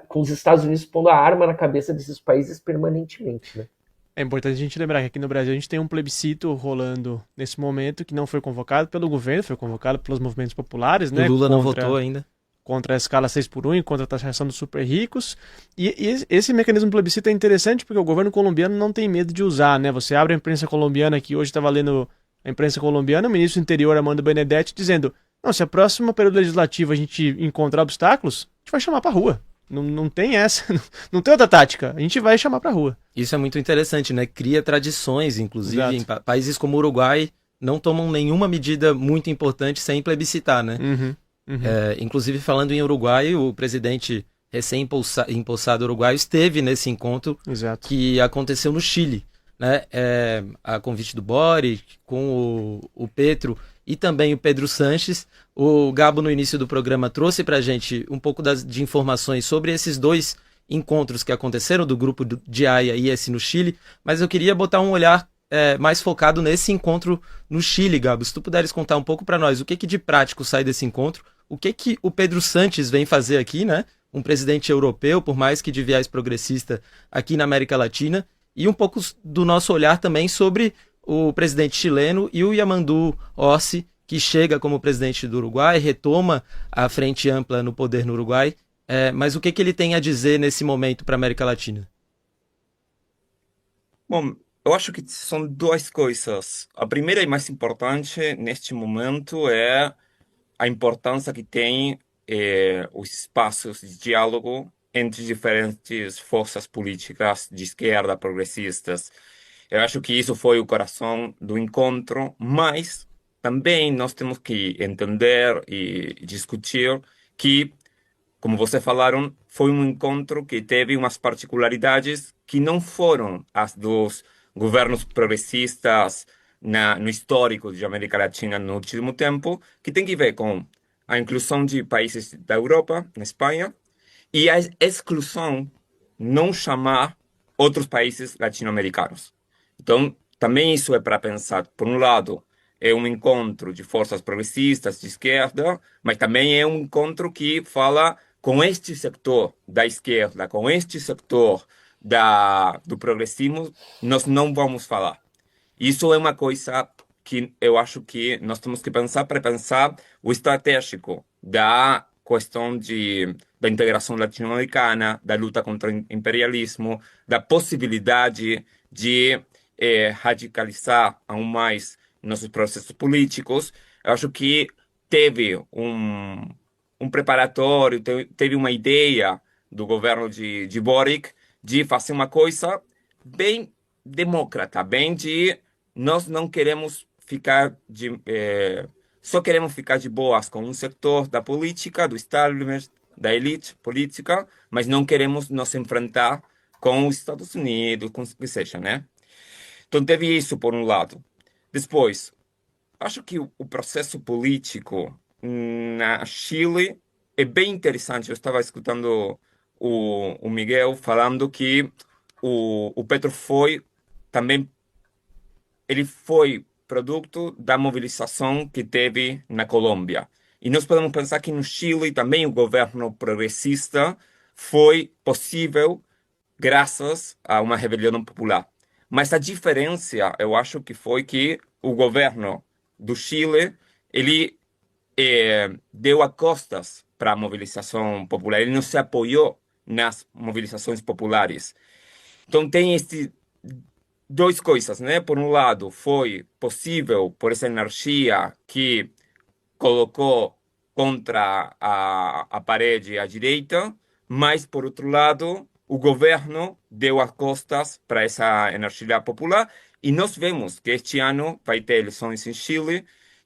com os Estados Unidos pondo a arma na cabeça desses países permanentemente, né?
É importante a gente lembrar que aqui no Brasil a gente tem um plebiscito rolando nesse momento que não foi convocado pelo governo, foi convocado pelos movimentos populares, né?
O Lula não votou ainda.
Contra a escala 6x1 e contra a taxação dos super ricos. E esse mecanismo do plebiscito é interessante porque o governo colombiano não tem medo de usar, né? Você abre a imprensa colombiana, que hoje estava lendo a imprensa colombiana, o ministro do Interior, Armando Benedetti, dizendo: não, se a próxima período legislativo a gente encontrar obstáculos, a gente vai chamar pra rua. Não tem essa, não tem outra tática. A gente vai chamar pra rua.
Isso é muito interessante, né? Cria tradições, inclusive. Exato. Em países como o Uruguai não tomam nenhuma medida muito importante sem plebiscitar, né?
Uhum.
Inclusive, falando em Uruguai, o presidente recém-empossado uruguaio esteve nesse encontro.
Exato.
Que aconteceu no Chile, né? A convite do Boric, com o Petro e também o Pedro Sanches. O Gabo, no início do programa, trouxe para a gente um pouco de informações sobre esses 2 encontros que aconteceram do grupo de Haia e esse no Chile, mas eu queria botar um olhar mais focado nesse encontro no Chile, Gabo. Se tu puderes contar um pouco para nós o que de prático sai desse encontro, o que o Pedro Sanches vem fazer aqui, né? Um presidente europeu, por mais que de viés progressista aqui na América Latina, e um pouco do nosso olhar também sobre o presidente chileno e o Yamandu Ossi, que chega como presidente do Uruguai, retoma a frente ampla no poder no Uruguai, mas o que ele tem a dizer nesse momento para a América Latina?
Bom, eu acho que são 2 coisas. A primeira e mais importante neste momento é a importância que tem os espaços de diálogo entre diferentes forças políticas de esquerda, progressistas. Eu acho que isso foi o coração do encontro, mas também nós temos que entender e discutir que, como vocês falaram, foi um encontro que teve umas particularidades que não foram as dos governos progressistas no histórico de América Latina no último tempo, que tem que ver com a inclusão de países da Europa, na Espanha, e a exclusão, não chamar outros países latino-americanos. Então, também isso é para pensar. Por um lado, é um encontro de forças progressistas de esquerda, mas também é um encontro que fala com este setor da esquerda, com este setor do progressismo, nós não vamos falar. Isso é uma coisa que eu acho que nós temos que pensar para pensar o estratégico da questão da integração latino-americana, da luta contra o imperialismo, da possibilidade de radicalizar ainda mais nossos processos políticos. Eu acho que teve um preparatório, teve uma ideia do governo de Boric de fazer uma coisa bem democrata, bem de nós não queremos ficar só queremos ficar de boas com um setor da política, do establishment, da elite política, mas não queremos nos enfrentar com os Estados Unidos, com o que seja, né? Então teve isso por um lado. Depois, acho que o processo político na Chile é bem interessante. Eu estava escutando o Miguel falando que o Petro ele foi produto da mobilização que teve na Colômbia. E nós podemos pensar que no Chile também o governo progressista foi possível graças a uma rebelião popular. Mas a diferença, eu acho que foi que o governo do Chile, ele deu as costas para a mobilização popular. Ele não se apoiou nas mobilizações populares. Então tem duas coisas, né? Por um lado, foi possível por essa energia que colocou contra a parede a direita, mas, por outro lado, o governo deu as costas para essa energia popular e nós vemos que este ano vai ter eleições em Chile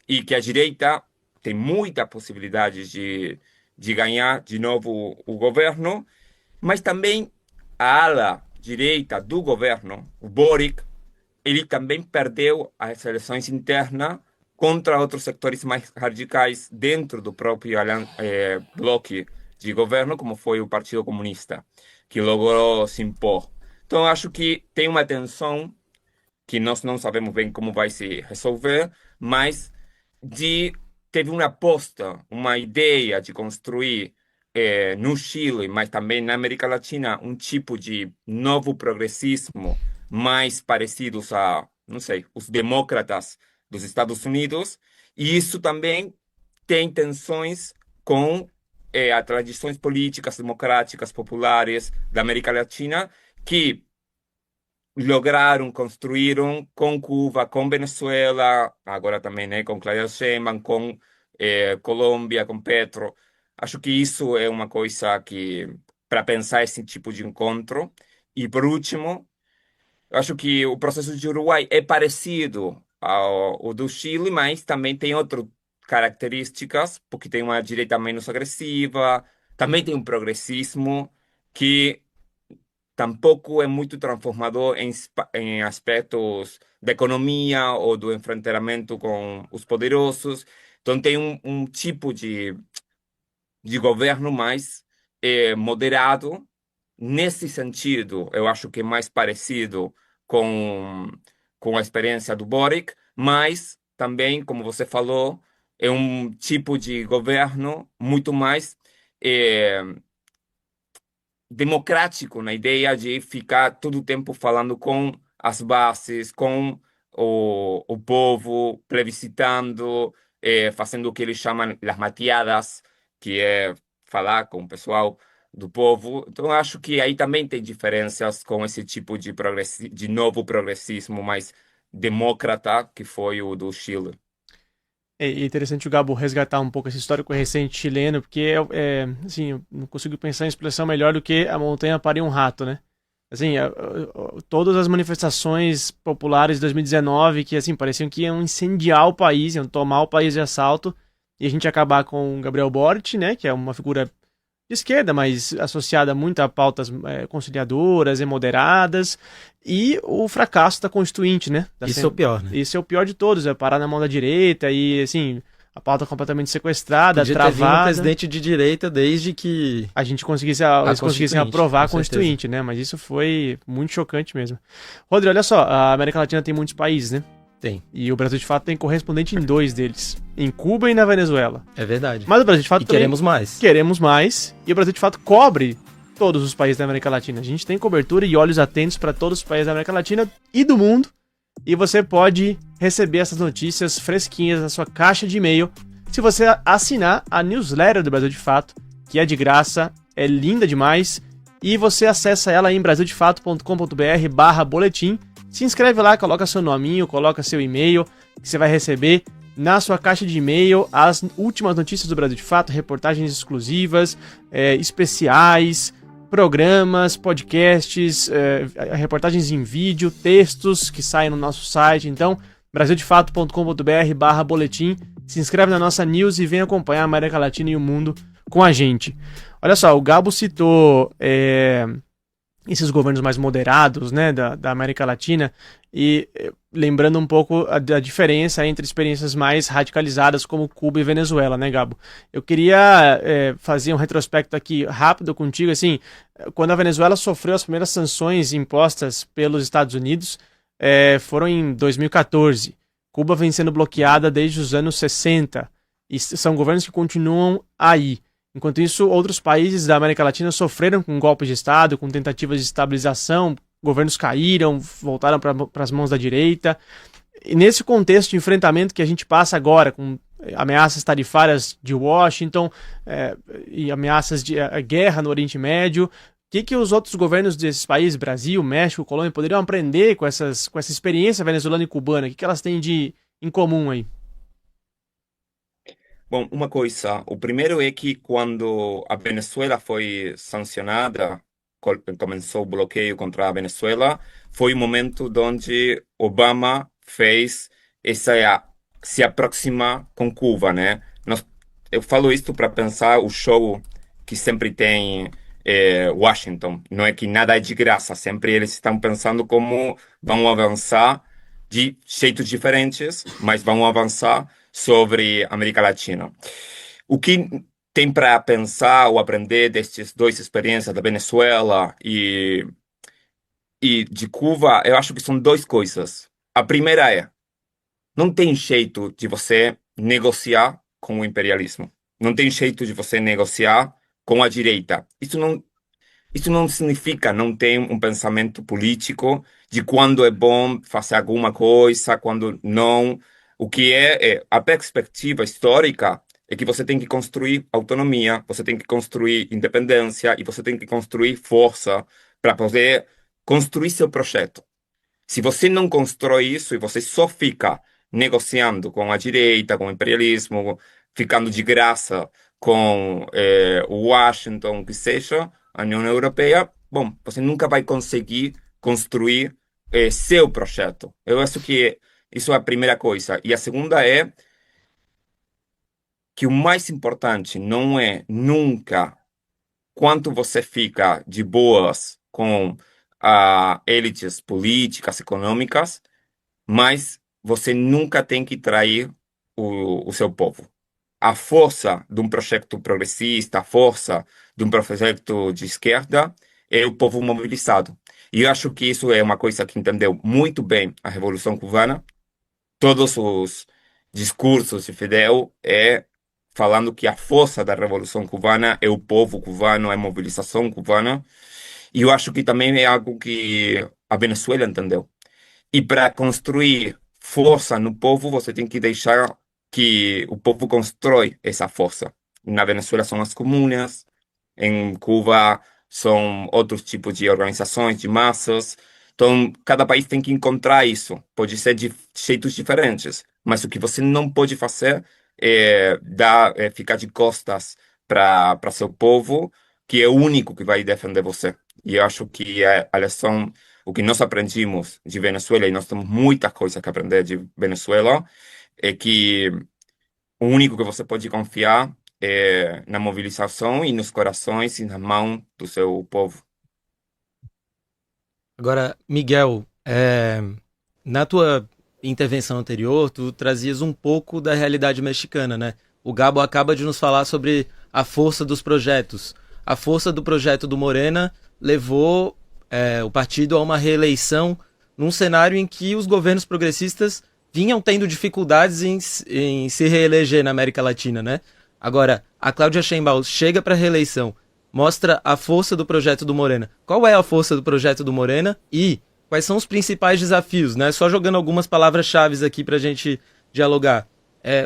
e que a direita tem muita possibilidade de ganhar de novo o governo, mas também a ala direita do governo, o Boric, ele também perdeu as eleições internas contra outros setores mais radicais dentro do próprio bloco de governo, como foi o Partido Comunista, que logrou se impor. Então, acho que tem uma tensão que nós não sabemos bem como vai se resolver, mas teve uma aposta, uma ideia de construir no Chile, mas também na América Latina, um tipo de novo progressismo mais parecidos a, não sei, os demócratas dos Estados Unidos, e isso também tem tensões com as tradições políticas democráticas populares da América Latina que construíram com Cuba, com Venezuela, agora também, né, com Claudia Sheinbaum, com Colômbia, com Petro. Acho que isso é uma coisa que para pensar esse tipo de encontro. E por último, acho que o processo de Uruguai é parecido ao do Chile, mas também tem outras características, porque tem uma direita menos agressiva, também tem um progressismo que tampouco é muito transformador em aspectos da economia ou do enfrentamento com os poderosos. Então tem um tipo de governo mais moderado. Nesse sentido, eu acho que é mais parecido com a experiência do Boric, mas também, como você falou, é um tipo de governo muito mais democrático, na ideia de ficar todo o tempo falando com as bases, com o povo, plebiscitando, fazendo o que eles chamam as mateadas, que é falar com o pessoal do povo. Então, acho que aí também tem diferenças com esse tipo de novo progressismo mais democrata, que foi o do Chile.
É interessante o Gabo resgatar um pouco esse histórico recente chileno, porque assim, eu não consigo pensar em expressão melhor do que a montanha pariu um rato, né? Assim, todas as manifestações populares de 2019 que assim pareciam que iam incendiar o país, iam tomar o país de assalto, e a gente ia acabar com o Gabriel Boric, né, que é uma figura de esquerda, mas associada muito a pautas conciliadoras e moderadas, e o fracasso da Constituinte, né?
Isso é o pior, né?
Isso é o pior de todos, é parar na mão da direita e, assim, a pauta completamente sequestrada,
Podia
travada.
ter vindo um presidente de direita desde que
a gente conseguissem aprovar a Constituinte, né? Mas isso foi muito chocante mesmo. Rodrigo, olha só, a América Latina tem muitos países, né?
Tem.
E o Brasil, de fato, tem correspondente em 2 deles. Em Cuba e na Venezuela.
É verdade.
Mas o Brasil, de fato, também
queremos mais.
Queremos mais. E o Brasil, de fato, cobre todos os países da América Latina. A gente tem cobertura e olhos atentos para todos os países da América Latina e do mundo. E você pode receber essas notícias fresquinhas na sua caixa de e-mail se você assinar a newsletter do Brasil de Fato, que é de graça, é linda demais. E você acessa ela em brasildefato.com.br/boletim. se inscreve lá, coloca seu nominho, coloca seu e-mail, que você vai receber na sua caixa de e-mail as últimas notícias do Brasil de Fato, reportagens exclusivas, especiais, programas, podcasts, reportagens em vídeo, textos que saem no nosso site. Então, brasildefato.com.br/boletim. Se inscreve na nossa news e vem acompanhar a América Latina e o mundo com a gente. Olha só, o Gabo citou esses governos mais moderados, né, da América Latina, e lembrando um pouco da diferença entre experiências mais radicalizadas como Cuba e Venezuela, né, Gabo? Eu queria fazer um retrospecto aqui rápido contigo, assim, quando a Venezuela sofreu as primeiras sanções impostas pelos Estados Unidos, foram em 2014. Cuba vem sendo bloqueada desde os anos 60, e são governos que continuam aí. Enquanto isso, outros países da América Latina sofreram com golpes de Estado, com tentativas de estabilização, governos caíram, voltaram para as mãos da direita. E nesse contexto de enfrentamento que a gente passa agora, com ameaças tarifárias de Washington e ameaças de guerra no Oriente Médio, o que os outros governos desses países, Brasil, México, Colômbia, poderiam aprender com essa experiência venezuelana e cubana? O que elas têm em comum aí?
Bom, uma coisa, o primeiro é que quando a Venezuela foi sancionada, começou o bloqueio contra a Venezuela, foi o momento onde Obama fez se aproximar com Cuba, né? Eu falo isso para pensar o show que sempre tem Washington. Não é que nada é de graça, sempre eles estão pensando como vão avançar de jeitos diferentes, mas vão avançar sobre a América Latina. O que tem para pensar ou aprender destas duas experiências da Venezuela e de Cuba, eu acho que são duas coisas. A primeira não tem jeito de você negociar com o imperialismo. Não tem jeito de você negociar com a direita. Isso não significa não ter um pensamento político de quando é bom fazer alguma coisa, quando não. O que a perspectiva histórica é que você tem que construir autonomia, você tem que construir independência e você tem que construir força para poder construir seu projeto. Se você não constrói isso e você só fica negociando com a direita, com o imperialismo, ficando de graça com o Washington, o que seja, a União Europeia, bom, você nunca vai conseguir construir seu projeto. Eu acho que isso é a primeira coisa. E a segunda é que o mais importante não é nunca quanto você fica de boas com elites políticas, econômicas, mas você nunca tem que trair o seu povo. A força de um projeto progressista, a força de um projeto de esquerda é o povo mobilizado. E eu acho que isso é uma coisa que entendeu muito bem a Revolução Cubana. Todos os discursos de Fidel falando que a força da Revolução Cubana é o povo cubano, é a mobilização cubana. E eu acho que também é algo que a Venezuela entendeu. E para construir força no povo, você tem que deixar que o povo constrói essa força. Na Venezuela são as comunas, em Cuba são outros tipos de organizações, de massas. Então, cada país tem que encontrar isso. Pode ser de jeitos diferentes, mas o que você não pode fazer é ficar de costas para seu povo, que é o único que vai defender você. E eu acho que a lição, o que nós aprendemos de Venezuela, e nós temos muita coisa que aprender de Venezuela, é que o único que você pode confiar é na mobilização e nos corações e na mão do seu povo.
Agora, Miguel, na tua intervenção anterior, tu trazias um pouco da realidade mexicana, né? O Gabo acaba de nos falar sobre a força dos projetos. A força do projeto do Morena levou o partido a uma reeleição num cenário em que os governos progressistas vinham tendo dificuldades em se reeleger na América Latina, né? Agora, a Cláudia Sheinbaum chega para a reeleição, mostra a força do projeto do Morena. Qual é a força do projeto do Morena e quais são os principais desafios, né? Só jogando algumas palavras-chave aqui para a gente dialogar.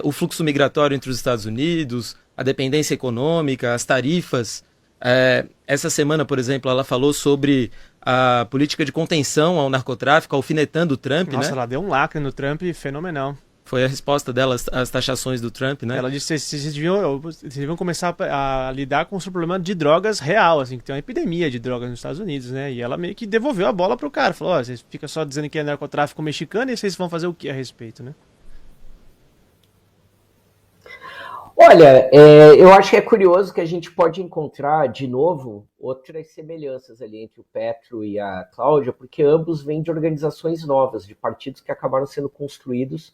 O fluxo migratório entre os Estados Unidos, a dependência econômica, as tarifas. Essa semana, por exemplo, ela falou sobre a política de contenção ao narcotráfico, alfinetando o Trump,
Nossa,
né?
ela deu um lacre no Trump fenomenal.
Foi a resposta dela às taxações do Trump, né?
Ela disse que vocês deviam começar a lidar com o seu problema de drogas real, assim, que tem uma epidemia de drogas nos Estados Unidos, né? E ela meio que devolveu a bola pro cara. Falou, ó, vocês ficam só dizendo que é narcotráfico mexicano e vocês vão fazer o que a respeito, né?
Olha, eu acho que é curioso que a gente pode encontrar, de novo, outras semelhanças ali entre o Petro e a Cláudia, porque ambos vêm de organizações novas, de partidos que acabaram sendo construídos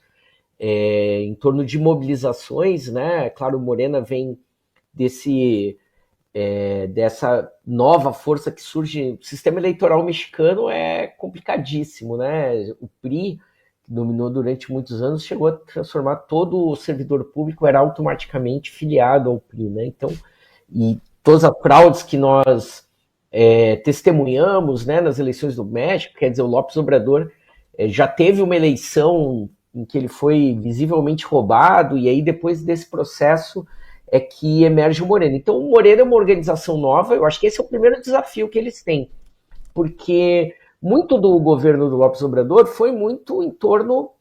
em torno de mobilizações, né? Claro, o Morena vem dessa nova força que surge. O sistema eleitoral mexicano é complicadíssimo, né? O PRI, que dominou durante muitos anos, chegou a transformar todo o servidor público, era automaticamente filiado ao PRI, né? Então, e todas as fraudes que nós testemunhamos, né, nas eleições do México, quer dizer, o López Obrador já teve uma eleição em que ele foi visivelmente roubado, e aí depois desse processo é que emerge o Morena. Então o Morena é uma organização nova, eu acho que esse é o primeiro desafio que eles têm, porque muito do governo do López Obrador foi muito em torno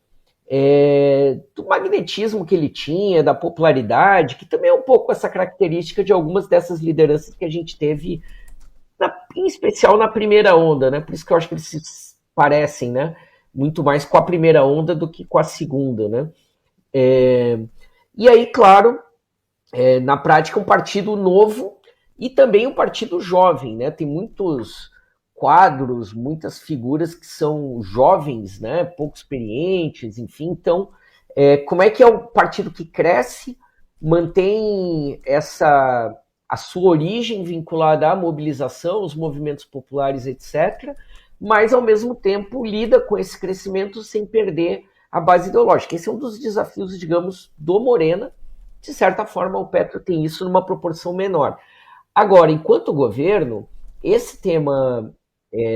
do magnetismo que ele tinha, da popularidade, que também é um pouco essa característica de algumas dessas lideranças que a gente teve, em especial na primeira onda, né? Por isso que eu acho que eles se parecem, né? Muito mais com a primeira onda do que com a segunda, né? E aí, claro, na prática, um partido novo e também um partido jovem, né? Tem muitos quadros, muitas figuras que são jovens, né? Pouco experientes, enfim. Então, como é que é um partido que cresce, mantém a sua origem vinculada à mobilização, os movimentos populares, etc., mas, ao mesmo tempo, lida com esse crescimento sem perder a base ideológica. Esse é um dos desafios, digamos, do Morena. De certa forma, o Petro tem isso numa proporção menor. Agora, enquanto governo, esse tema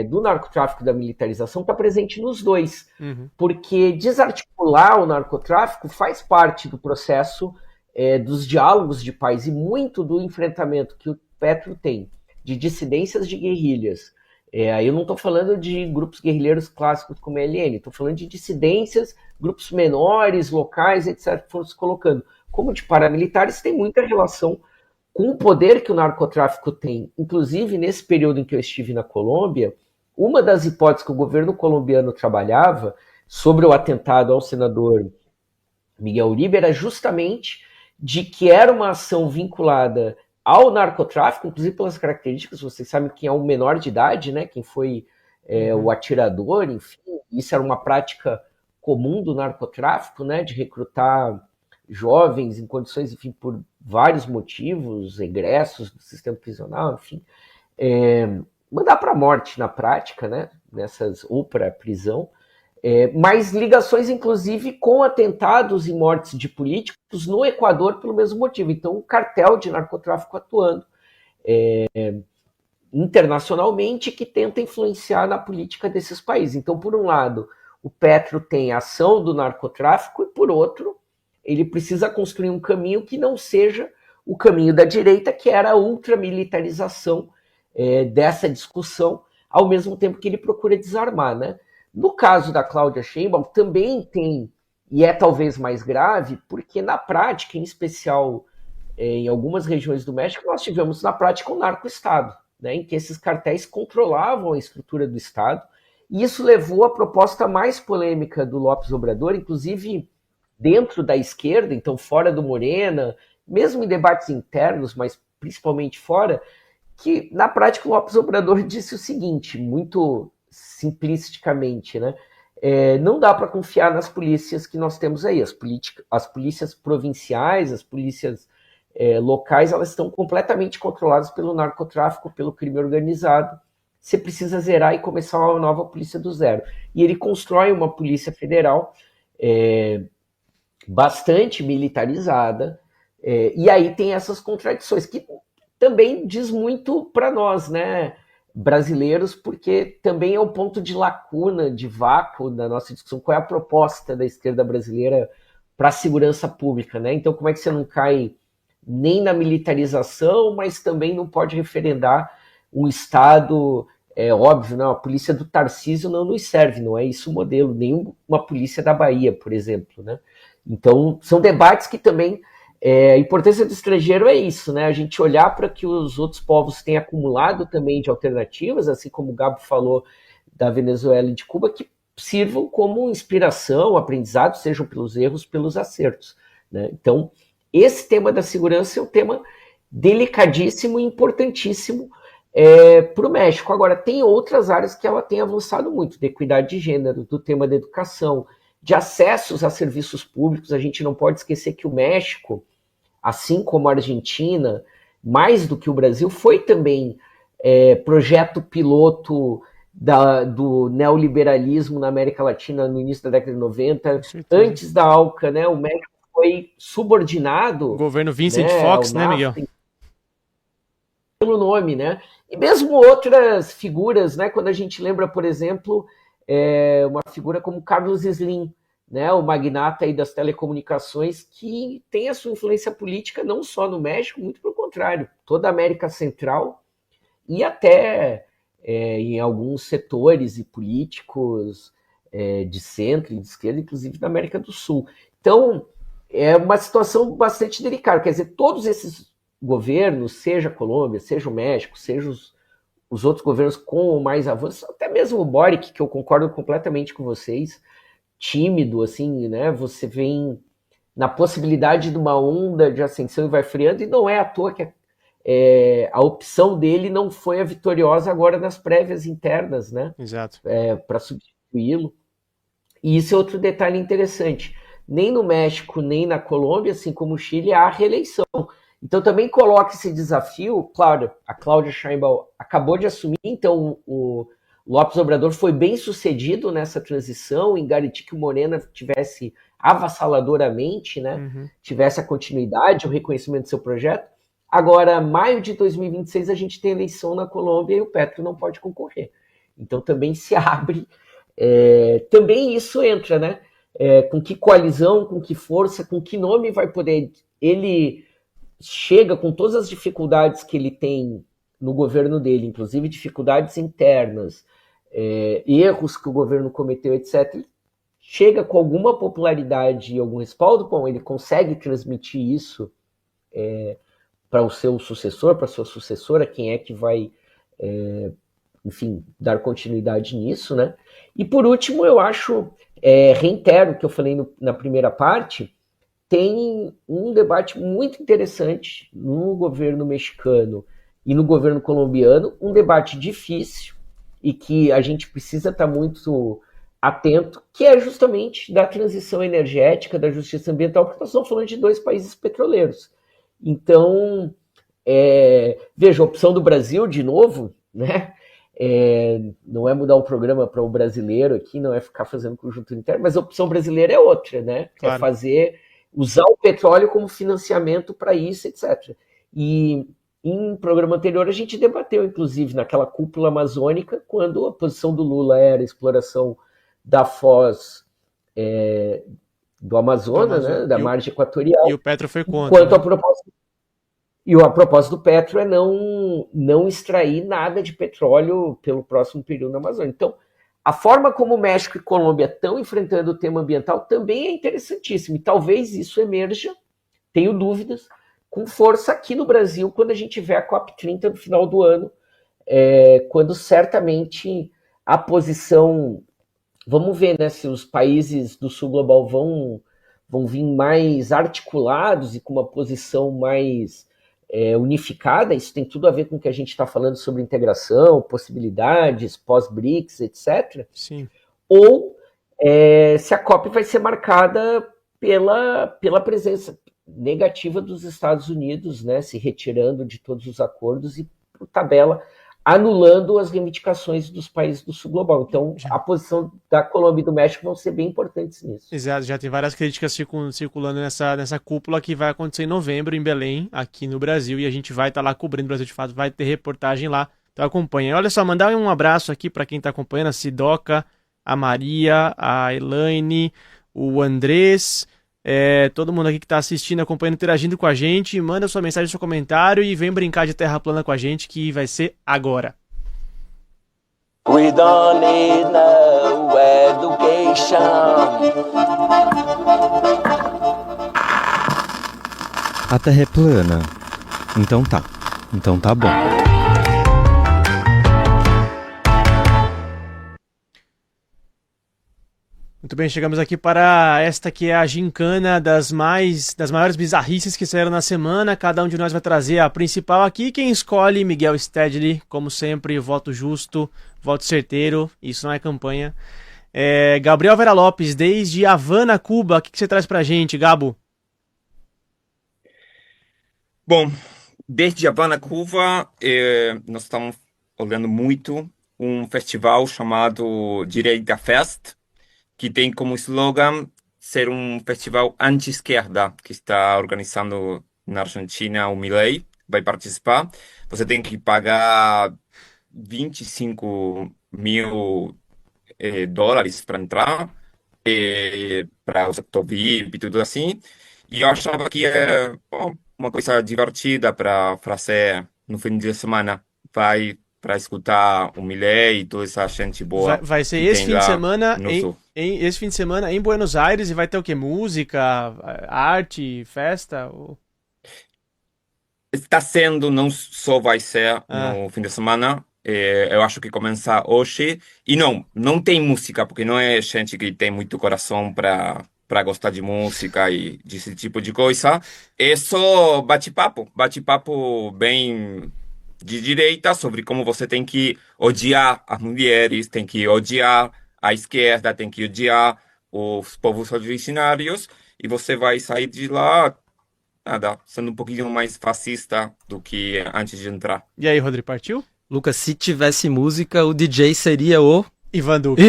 do narcotráfico e da militarização está presente nos dois, porque desarticular o narcotráfico faz parte do processo dos diálogos de paz e muito do enfrentamento que o Petro tem de dissidências de guerrilhas. Aí eu não estou falando de grupos guerrilheiros clássicos como a ELN, estou falando de dissidências, grupos menores, locais, etc., que foram se colocando. Como de paramilitares, tem muita relação com o poder que o narcotráfico tem. Inclusive, nesse período em que eu estive na Colômbia, uma das hipóteses que o governo colombiano trabalhava sobre o atentado ao senador Miguel Uribe era justamente de que era uma ação vinculada ao narcotráfico, inclusive pelas características, vocês sabem quem é o menor de idade, né? Quem foi o atirador, enfim, isso era uma prática comum do narcotráfico, né? De recrutar jovens em condições, enfim, por vários motivos, egressos do sistema prisional, enfim, mandar para a morte na prática, né? Ou para a prisão, mas ligações, inclusive, com atentados e mortes de políticos no Equador pelo mesmo motivo. Então, um cartel de narcotráfico atuando internacionalmente que tenta influenciar na política desses países. Então, por um lado, o Petro tem a ação do narcotráfico e, por outro, ele precisa construir um caminho que não seja o caminho da direita, que era a ultramilitarização dessa discussão, ao mesmo tempo que ele procura desarmar, né? No caso da Cláudia Sheinbaum, também tem, e é talvez mais grave, porque na prática, em especial em algumas regiões do México, nós tivemos na prática um narco-estado, né, em que esses cartéis controlavam a estrutura do Estado, e isso levou à proposta mais polêmica do López Obrador, inclusive dentro da esquerda, então fora do Morena, mesmo em debates internos, mas principalmente fora, que na prática o López Obrador disse o seguinte, muito simplisticamente, né? Não dá para confiar nas polícias que nós temos aí. As polícias provinciais, as polícias locais, elas estão completamente controladas pelo narcotráfico, pelo crime organizado. Você precisa zerar e começar uma nova polícia do zero. E ele constrói uma polícia federal bastante militarizada, e aí tem essas contradições, que também diz muito para nós, né, brasileiros, porque também é um ponto de lacuna, de vácuo da nossa discussão. Qual é a proposta da esquerda brasileira para a segurança pública, né? Então, como é que você não cai nem na militarização, mas também não pode referendar um Estado, óbvio, não, a polícia do Tarcísio não nos serve, não é isso o modelo, nem uma polícia da Bahia, por exemplo, né? Então, são debates que também, a importância do estrangeiro é isso, né? A gente olhar para que os outros povos têm acumulado também de alternativas, assim como o Gabo falou da Venezuela e de Cuba, que sirvam como inspiração, aprendizado, sejam pelos erros, pelos acertos, né? Então, esse tema da segurança é um tema delicadíssimo e importantíssimo para o México. Agora, tem outras áreas que ela tem avançado muito, de equidade de gênero, do tema da educação, de acessos a serviços públicos. A gente não pode esquecer que o México, assim como a Argentina, mais do que o Brasil, foi também projeto piloto do neoliberalismo na América Latina no início da década de 90. Antes da ALCA, né, o México foi subordinado...
O governo Vincent Fox, né, Miguel?
Pelo nome, né? E mesmo outras figuras, né? Quando a gente lembra, por exemplo, uma figura como Carlos Slim, né? O magnata aí das telecomunicações, que tem a sua influência política não só no México, muito pelo contrário, toda a América Central e até em alguns setores e políticos de centro e de esquerda, inclusive da América do Sul. Então, é uma situação bastante delicada. Quer dizer, todos esses governos, seja a Colômbia, seja o México, seja os outros governos com ou mais avanços, até mesmo o Boric, que eu concordo completamente com vocês, tímido, assim, né? Você vem na possibilidade de uma onda de ascensão e vai freando, e não é à toa que a opção dele não foi a vitoriosa agora nas prévias internas, né?
Exato.
Para substituí-lo. E isso é outro detalhe interessante. Nem no México, nem na Colômbia, assim como o Chile, há reeleição. Então também coloca esse desafio, claro, a Cláudia Sheinbaum acabou de assumir, então o López Obrador foi bem sucedido nessa transição, em garantir que o Morena tivesse avassaladoramente, né, tivesse a continuidade, o reconhecimento do seu projeto. Agora, maio de 2026, a gente tem eleição na Colômbia e o Petro não pode concorrer. Então também se abre, também isso entra, né, com que coalizão, com que força, com que nome vai poder... Ele chega com todas as dificuldades que ele tem no governo dele, inclusive dificuldades internas, erros que o governo cometeu, etc. Chega com alguma popularidade e algum respaldo, bom, ele consegue transmitir isso para o seu sucessor, para a sua sucessora, quem é que vai, enfim, dar continuidade nisso, né? E por último, eu acho, reitero o que eu falei na primeira parte, tem um debate muito interessante no governo mexicano e no governo colombiano, um debate difícil e que a gente precisa estar muito atento, que é justamente da transição energética, da justiça ambiental, porque nós estamos falando de dois países petroleiros. Então, veja, a opção do Brasil, de novo, né? Não é mudar o programa para o brasileiro aqui, não é ficar fazendo conjuntura interna, mas a opção brasileira é outra, né? Claro. Usar o petróleo como financiamento para isso, etc. E em programa anterior a gente debateu, inclusive, naquela cúpula amazônica, quando a posição do Lula era a exploração da foz do Amazonas, né, da margem equatorial.
E o Petro foi contra.
Enquanto a proposta do Petro é não extrair nada de petróleo pelo próximo período na Amazônia. Então, a forma como o México e Colômbia estão enfrentando o tema ambiental também é interessantíssima. E talvez isso emerja, tenho dúvidas, com força aqui no Brasil, quando a gente tiver a COP30 no final do ano, quando certamente a posição... Vamos ver, né, se os países do sul global vão vir mais articulados e com uma posição mais unificada. Isso tem tudo a ver com o que a gente está falando sobre integração, possibilidades, pós-BRICS, etc.
Sim.
Ou se a COP vai ser marcada pela presença negativa dos Estados Unidos, né, se retirando de todos os acordos e, por tabela, anulando as reivindicações dos países do sul global. Então, a posição da Colômbia e do México vão ser bem importantes nisso.
Exato, já tem várias críticas circulando nessa cúpula que vai acontecer em novembro, em Belém, aqui no Brasil, e a gente vai estar lá cobrindo o Brasil de fato, vai ter reportagem lá, então acompanha. Olha só, mandar um abraço aqui para quem está acompanhando, a Sidoca, a Maria, a Elaine, o Andrés, Todo mundo aqui que tá assistindo, acompanhando, interagindo com a gente, manda sua mensagem, seu comentário e vem brincar de terra plana com a gente, que vai ser agora.
We don't need no education.
A Terra é plana. Então tá bom.
Muito bem, chegamos aqui para esta que é a gincana das maiores bizarrices que saíram na semana. Cada um de nós vai trazer a principal aqui. Quem escolhe, Miguel Stedley, como sempre, voto justo, voto certeiro. Isso não é campanha. Gabriel Vera Lopes, desde Havana, Cuba. O que você traz pra gente, Gabo?
Bom, desde Havana, Cuba, nós estamos olhando muito um festival chamado Direita Fest, que tem como slogan ser um festival anti-esquerda, que está organizando na Argentina o Milei, vai participar. Você tem que pagar 25 mil dólares para entrar, para o setor VIP e tudo assim. E eu achava que é uma coisa divertida para fazer no fim de semana. Vai para escutar o Milei e toda essa gente boa.
Vai ser
que
esse
tem
fim de
lá
semana
no sul.
esse fim de semana em Buenos Aires, e vai ter o quê? Música, arte, festa?
Está sendo, não só vai ser no fim de semana. Eu acho que começa hoje. E não tem música, porque não é gente que tem muito coração para gostar de música e desse tipo de coisa. É só bate-papo bem de direita sobre como você tem que odiar as mulheres, tem que odiar a esquerda, tem que odiar os povos originários, e você vai sair de lá sendo um pouquinho mais fascista do que antes de entrar.
E aí, Rodrigo, partiu?
Lucas, se tivesse música, o DJ seria o
Ivan Duque.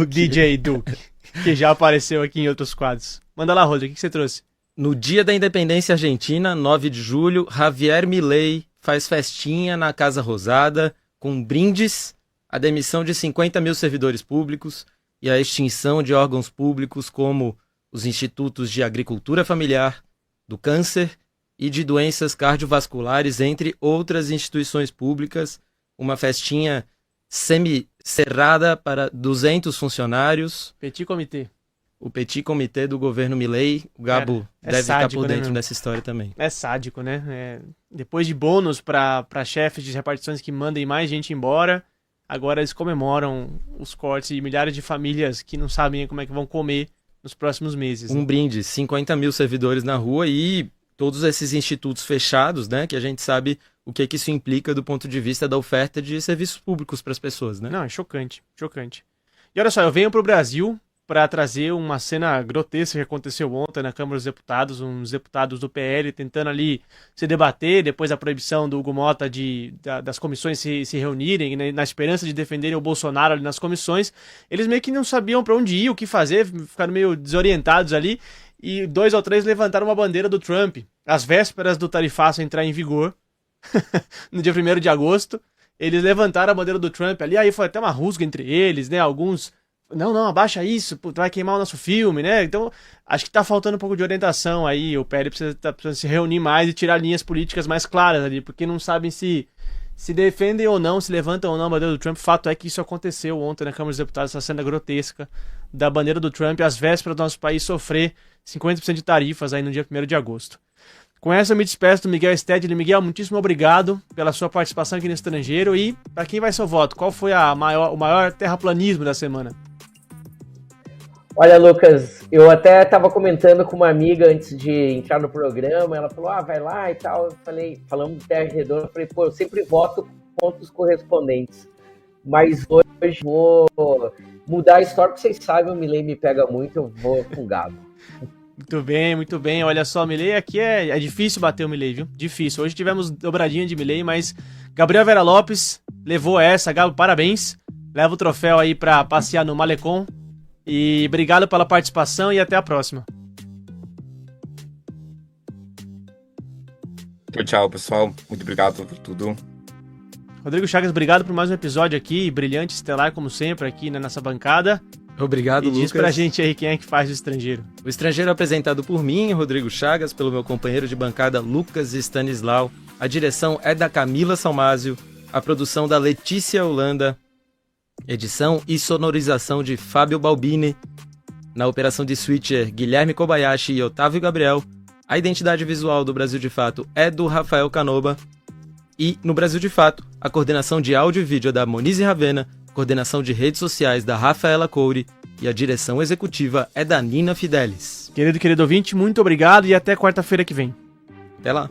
DJ Duque, que já apareceu aqui em outros quadros. Manda lá, Rodrigo, o que você trouxe?
No dia da independência argentina, 9 de julho, Javier Milei faz festinha na Casa Rosada com brindes, a demissão de 50 mil servidores públicos e a extinção de órgãos públicos como os institutos de agricultura familiar, do câncer e de doenças cardiovasculares, entre outras instituições públicas. Uma festinha semi-cerrada para 200 funcionários.
Petit Comité.
O Petit Comité do governo Milei. O Gabo deve
sádico,
ficar por dentro
né,
dessa história também.
É sádico, né? Depois de bônus para chefes de repartições que mandem mais gente embora, agora eles comemoram os cortes de milhares de famílias que não sabem como é que vão comer nos próximos meses.
Um brinde, 50 mil servidores na rua e todos esses institutos fechados, né? Que a gente sabe o que isso implica do ponto de vista da oferta de serviços públicos para as pessoas, né?
Não, é chocante. E olha só, eu venho pro Brasil para trazer uma cena grotesca que aconteceu ontem na Câmara dos Deputados, uns deputados do PL tentando ali se debater depois da proibição do Hugo Mota das comissões se reunirem, né, na esperança de defenderem o Bolsonaro ali nas comissões. Eles meio que não sabiam para onde ir, o que fazer, ficaram meio desorientados ali, e 2 ou 3 levantaram uma bandeira do Trump às vésperas do tarifaço entrar em vigor, no dia 1º de agosto. Eles levantaram a bandeira do Trump ali, aí foi até uma rusga entre eles, né, alguns... Não, abaixa isso, vai queimar o nosso filme, né? Então, acho que tá faltando um pouco de orientação aí. O PL precisa se reunir mais e tirar linhas políticas mais claras ali, porque não sabem se defendem ou não, se levantam ou não a bandeira do Trump. Fato é que isso aconteceu ontem na Câmara dos Deputados, essa cena grotesca da bandeira do Trump, às vésperas do nosso país sofrer 50% de tarifas aí no dia 1º de agosto. Com essa eu me despeço do Miguel Stedley. Miguel, muitíssimo obrigado pela sua participação aqui no Estrangeiro. E para quem vai seu voto? Qual foi o maior terraplanismo da semana?
Olha, Lucas, eu até estava comentando com uma amiga antes de entrar no programa, ela falou, vai lá e tal, eu falei, falamos de Terra Redonda, eu falei, eu sempre voto com pontos correspondentes, mas hoje vou mudar a história, porque vocês sabem, o Milei me pega muito, eu vou com Gabo.
Muito bem, olha só, Milei aqui é difícil bater o Milei, viu? Difícil, hoje tivemos dobradinha de Milei, mas Gabriel Vera Lopes levou essa, Gabo, parabéns, leva o troféu aí pra passear no Malecon. E obrigado pela participação e até a próxima.
Tchau, pessoal. Muito obrigado por tudo.
Rodrigo Chagas, obrigado por mais um episódio aqui, brilhante, estelar como sempre aqui, né, nessa bancada.
Obrigado,
E
Lucas.
diz pra gente aí quem é que faz o Estrangeiro.
O Estrangeiro é apresentado por mim, Rodrigo Chagas, pelo meu companheiro de bancada Lucas Stanislau. A direção é da Camila Salmásio, a produção da Letícia Holanda, edição e sonorização de Fábio Balbini, na operação de switcher Guilherme Kobayashi e Otávio Gabriel. A identidade visual do Brasil de Fato é do Rafael Canoba. E, no Brasil de Fato, a coordenação de áudio e vídeo é da Monize Ravena, coordenação de redes sociais da Rafaela Couri e a direção executiva é da Nina Fidelis.
Querido ouvinte, muito obrigado e até quarta-feira que vem.
Até lá!